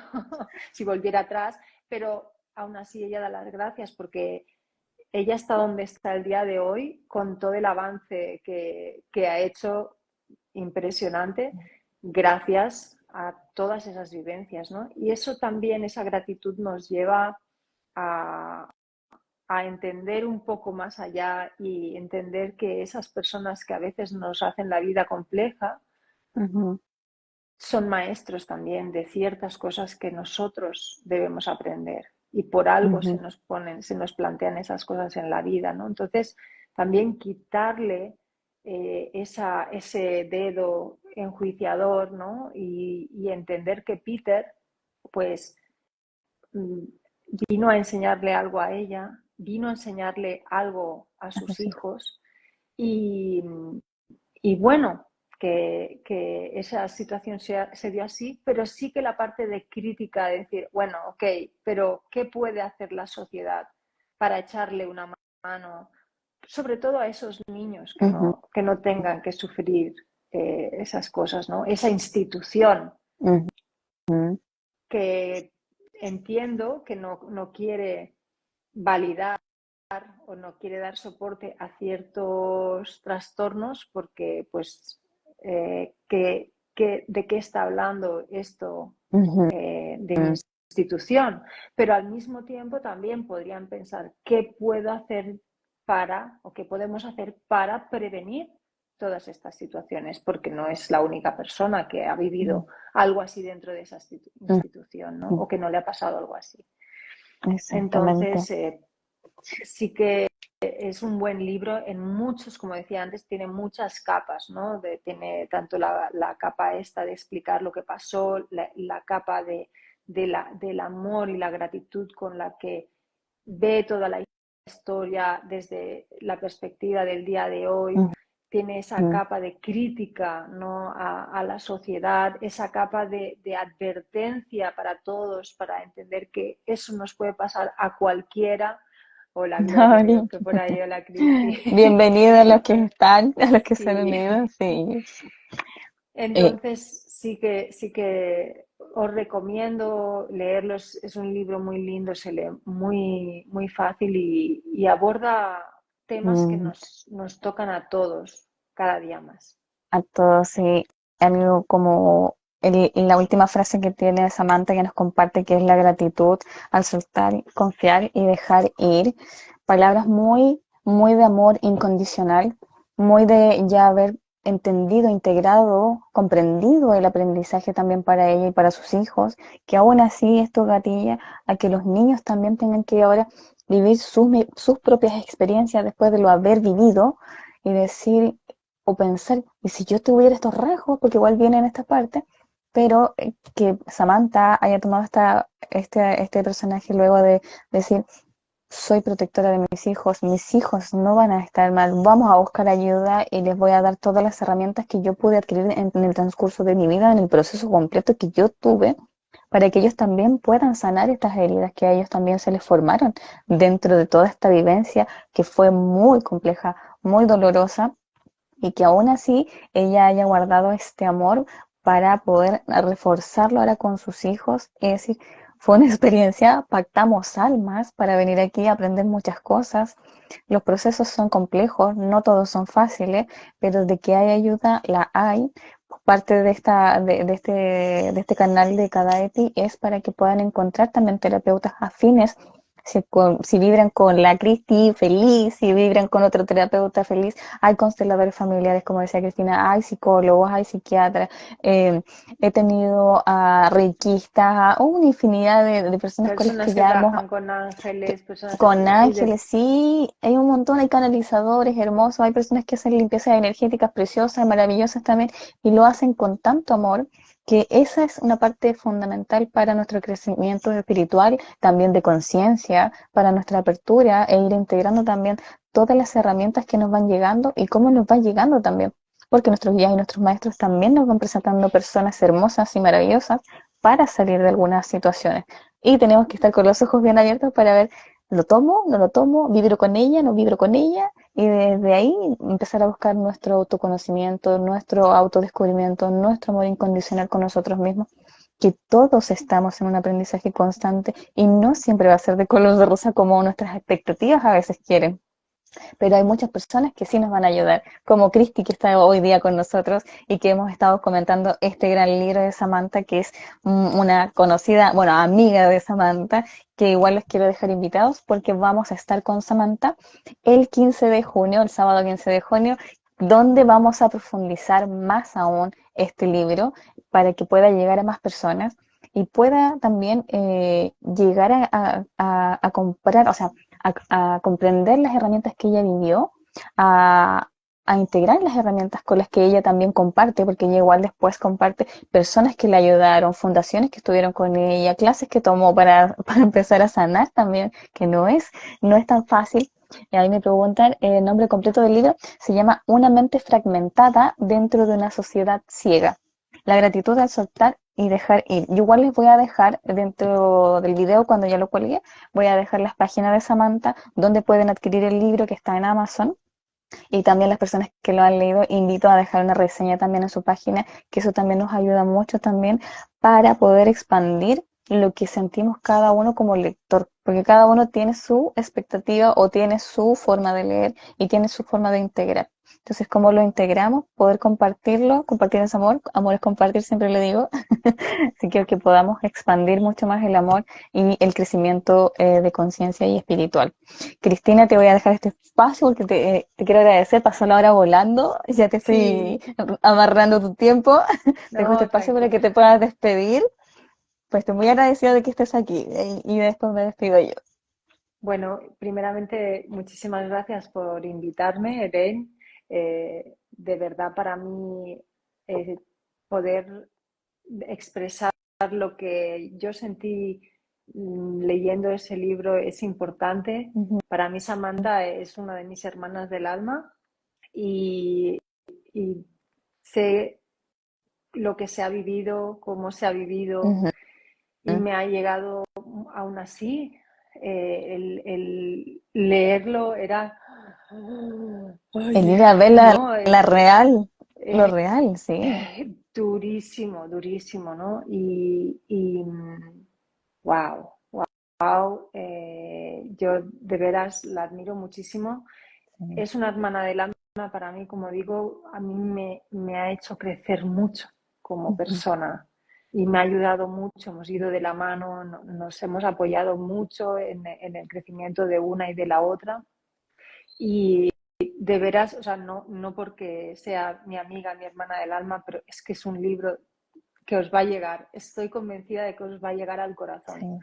si volviera atrás, pero aún así ella da las gracias porque ella está donde está el día de hoy con todo el avance que ha hecho impresionante gracias a todas esas vivencias, ¿no? Y eso también, esa gratitud nos lleva a, a entender un poco más allá y entender que esas personas que a veces nos hacen la vida compleja Ujú, son maestros también de ciertas cosas que nosotros debemos aprender y por algo ujú, se nos plantean esas cosas en la vida, ¿no? Entonces, también quitarle ese dedo enjuiciador, ¿no? Y entender que Peter, pues, mm, vino a enseñarle algo a ella, vino a enseñarle algo a sus eso hijos y, y bueno, que esa situación se dio así, pero sí que la parte de crítica, de decir, bueno, ok, pero ¿qué puede hacer la sociedad para echarle una mano, sobre todo a esos niños ujú, que no tengan que sufrir esas cosas, ¿no? Esa institución ujú, que entiendo que no quiere validar o no quiere dar soporte a ciertos trastornos porque, pues, ¿de qué está hablando esto ujú, de mi institución? Pero al mismo tiempo también podrían pensar qué puedo hacer o qué podemos hacer para prevenir todas estas situaciones, porque no es la única persona que ha ujú, vivido algo así dentro de esa institución, ¿no? ujú. O que no le ha pasado algo así. Exactamente. Entonces, sí que es un buen libro en muchos, como decía antes, tiene muchas capas, ¿no? Tiene tanto la capa esta de explicar lo que pasó, la capa del amor y la gratitud con la que ve toda la historia desde la perspectiva del día de hoy, tiene esa Ujú. capa de crítica, ¿no? a la sociedad, esa capa de advertencia para todos, para entender que eso nos puede pasar a cualquiera. Hola Gloria, que veo Dale. que por ahí, hola Cristi. Bienvenidos a los que están, a los que se han Sí, unido, sí. Eh, entonces sí que os recomiendo leerlo. Es un libro muy lindo, se lee muy, muy fácil y aborda temas que mm, nos tocan a todos cada día más. a todos, sí. Algo como la última frase que tiene Samantha que nos comparte, que es la gratitud al soltar, confiar y dejar ir. Palabras muy muy de amor incondicional, muy de ya haber entendido, integrado, comprendido el aprendizaje también para ella y para sus hijos, que aún así esto gatilla a que los niños también tengan que ahora vivir sus propias experiencias después de lo haber vivido y decir o pensar, y si yo tuviera estos rasgos, porque igual viene en esta parte, pero que Samantha haya tomado este personaje luego de decir, soy protectora de mis hijos no van a estar mal, vamos a buscar ayuda y les voy a dar todas las herramientas que yo pude adquirir en el transcurso de mi vida, en el proceso completo que yo tuve, para que ellos también puedan sanar estas heridas que a ellos también se les formaron dentro de toda esta vivencia que fue muy compleja, muy dolorosa y que aún así ella haya guardado este amor para poder reforzarlo ahora con sus hijos. Es decir, fue una experiencia, pactamos almas para venir aquí a aprender muchas cosas. Los procesos son complejos, no todos son fáciles, pero de que hay ayuda, la hay. Parte de este canal de Cadaeti es para que puedan encontrar también terapeutas afines si vibran con la Cristi feliz, si vibran con otro terapeuta feliz, hay consteladores familiares, como decía Cristina, hay psicólogos, hay psiquiatras, eh, he tenido a reikistas, a una infinidad de personas con las Personas que que ya hemos, trabajan con ángeles, personas con y de ángeles, sí, hay un montón, hay canalizadores hermosos, hay personas que hacen limpiezas energéticas preciosas, maravillosas también, y lo hacen con tanto amor que esa es una parte fundamental para nuestro crecimiento espiritual, también de conciencia, para nuestra apertura e ir integrando también todas las herramientas que nos van llegando y cómo nos van llegando también, porque nuestros guías y nuestros maestros también nos van presentando personas hermosas y maravillosas para salir de algunas situaciones. Y tenemos que estar con los ojos bien abiertos para ver, lo tomo, no lo tomo, vibro con ella, no vibro con ella, y desde ahí empezar a buscar nuestro autoconocimiento, nuestro autodescubrimiento, nuestro amor incondicional con nosotros mismos, que todos estamos en un aprendizaje constante y no siempre va a ser de color de rosa como nuestras expectativas a veces quieren, pero hay muchas personas que sí nos van a ayudar, como Cristi que está hoy día con nosotros y que hemos estado comentando este gran libro de Samantha, que es una conocida, bueno, amiga de Samantha, que igual les quiero dejar invitados porque vamos a estar con Samantha el 15 de junio, el sábado 15 de junio, donde vamos a profundizar más aún este libro para que pueda llegar a más personas y pueda también llegar a comprar, o sea, a comprender las herramientas que ella vivió, a, a integrar las herramientas con las que ella también comparte, porque ella igual después comparte personas que le ayudaron, fundaciones que estuvieron con ella, clases que tomó para empezar a sanar también, que no es tan fácil. Y ahí me preguntan, el nombre completo del libro se llama Una mente fragmentada dentro de una sociedad ciega. La gratitud al soltar y dejar ir. Yo igual les voy a dejar dentro del video cuando ya lo cuelgue, voy a dejar las páginas de Samantha donde pueden adquirir el libro que está en Amazon y también las personas que lo han leído invito a dejar una reseña también en su página, que eso también nos ayuda mucho también para poder expandir lo que sentimos cada uno como lector, porque cada uno tiene su expectativa o tiene su forma de leer y tiene su forma de integrar. Entonces, ¿cómo lo integramos? Poder compartirlo, compartir ese amor, amor es compartir, siempre le digo, así que podamos expandir mucho más el amor y el crecimiento de conciencia y espiritual. Cristina, te voy a dejar este espacio porque te quiero agradecer, pasó la hora volando, ya te estoy sí, amarrando tu tiempo, te dejo este no, espacio para que tranquila. te puedas despedir, pues estoy muy agradecida de que estés aquí y después me despido yo. Bueno, primeramente, muchísimas gracias por invitarme, Eren. De verdad, para mí, poder expresar lo que yo sentí leyendo ese libro es importante. Ujú. Para mí, Samantha es una de mis hermanas del alma y, y sé lo que se ha vivido, cómo se ha vivido Ujú. y me ha llegado aún así. El leerlo era, El ay, ir a ver ¿no? la real, lo Eh, real, sí. durísimo, durísimo, ¿no? Y wow, wow, yo de veras la admiro muchísimo. Sí. Es una hermana del alma para mí, como digo, a mí me ha hecho crecer mucho como Ujú. persona y me ha ayudado mucho. Hemos ido de la mano, nos hemos apoyado mucho en el crecimiento de una y de la otra. Y de veras, o sea, no porque sea mi amiga, mi hermana del alma, pero es que es un libro que os va a llegar. Estoy convencida de que os va a llegar al corazón. Sí.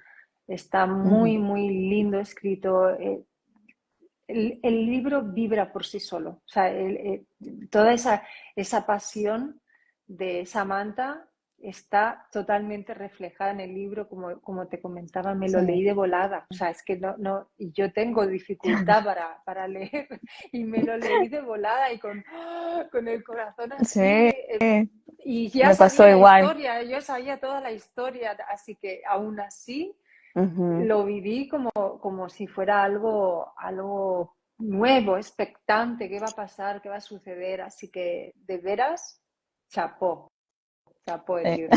Está Ujú. muy, muy lindo escrito. El libro vibra por sí solo. O sea, toda esa pasión de Samantha está totalmente reflejada en el libro, como te comentaba, me lo leí Sí. de volada. O sea, es que y yo tengo dificultad para leer y me lo leí de volada y con el corazón así. Sí, Y ya me pasó sabía la igual. historia, yo sabía toda la historia, así que aún así Ujú. lo viví como si fuera algo nuevo, expectante, qué va a pasar, qué va a suceder. Así que, de veras, chapó, chapó el Sí. libro.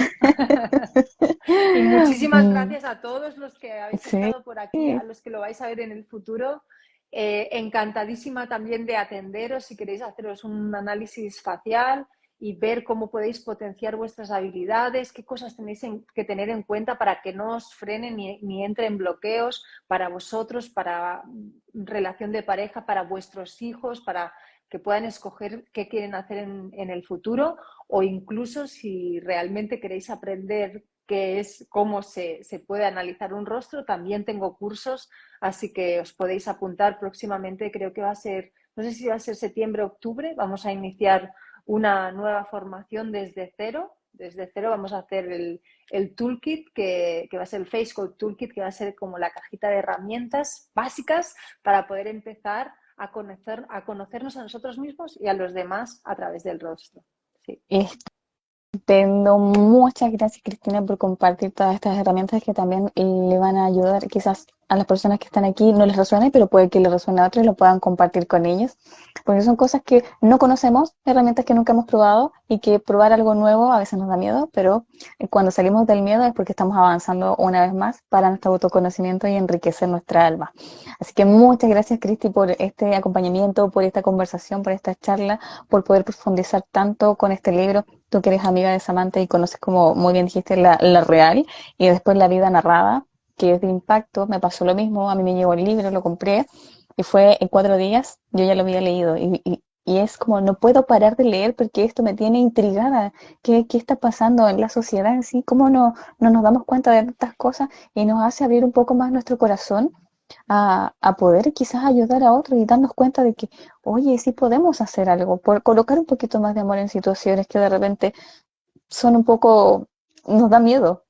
Y muchísimas Mm, gracias a todos los que habéis sí. estado por aquí, a los que lo vais a ver en el futuro. Encantadísima también de atenderos si queréis haceros un análisis facial y ver cómo podéis potenciar vuestras habilidades, qué cosas tenéis que tener en cuenta para que no os frenen ni entren bloqueos para vosotros, para relación de pareja, para vuestros hijos, para que puedan escoger qué quieren hacer en el futuro, o incluso si realmente queréis aprender qué es, cómo se puede analizar un rostro, también tengo cursos, así que os podéis apuntar próximamente, creo que va a ser, no sé si va a ser septiembre o octubre, vamos a iniciar una nueva formación desde cero vamos a hacer el toolkit, que va a ser el Face Code Toolkit, que va a ser como la cajita de herramientas básicas para poder empezar a conocernos a nosotros mismos y a los demás a través del rostro. Sí. Estupendo. Muchas gracias, Cristina, por compartir todas estas herramientas que también le van a ayudar quizás a las personas que están aquí, no les resuene, pero puede que les resuene a otros y lo puedan compartir con ellos, porque son cosas que no conocemos, herramientas que nunca hemos probado y que probar algo nuevo a veces nos da miedo, pero cuando salimos del miedo es porque estamos avanzando una vez más para nuestro autoconocimiento y enriquecer nuestra alma. Así que muchas gracias, Cristi, por este acompañamiento, por esta conversación, por esta charla, por poder profundizar tanto con este libro. Tú que eres amiga de Samantha y conoces, como muy bien dijiste, la real y después la vida narrada, que es de impacto. Me pasó lo mismo, a mí me llegó el libro, lo compré y fue en 4 días, yo ya lo había leído y es como no puedo parar de leer porque esto me tiene intrigada. ¿Qué está pasando en la sociedad en sí? ¿Cómo no nos damos cuenta de estas cosas y nos hace abrir un poco más nuestro corazón a poder quizás ayudar a otros y darnos cuenta de que, oye, sí podemos hacer algo, por colocar un poquito más de amor en situaciones que de repente son un poco, nos da miedo,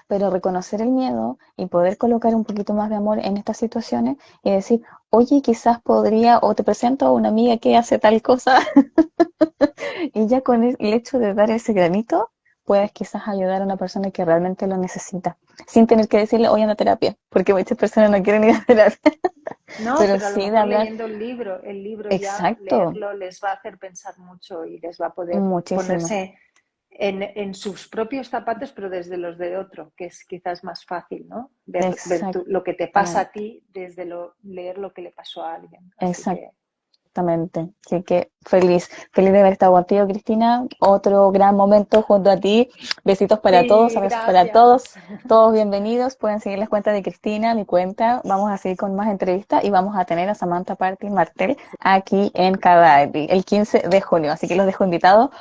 pero reconocer el miedo y poder colocar un poquito más de amor en estas situaciones y decir, oye, quizás podría, o te presento a una amiga que hace tal cosa, y ya con el hecho de dar ese granito, puedes quizás ayudar a una persona que realmente lo necesita, sin tener que decirle, oye, anda a terapia, porque muchas personas no quieren ir a terapia, No, pero pero a lo sí de mejor hablar, leyendo el libro ya exacto, leerlo les va a hacer pensar mucho y les va a poder muchísimo, ponerse en sus propios zapatos, pero desde los de otro, que es quizás más fácil, ¿no? Ver lo que te pasa a exactamente, ti desde leer lo que le pasó a alguien. Así exacto. que Exactamente. Así que feliz de haber estado contigo, Cristina. Otro gran momento junto a ti. Besitos para todos, sí, abrazos para gracias. todos. Todos bienvenidos. Pueden seguir las cuentas de Cristina, mi cuenta. Vamos a seguir con más entrevistas y vamos a tener a Samantha Party Martel aquí en Cadavi el 15 de junio. Así que los dejo invitados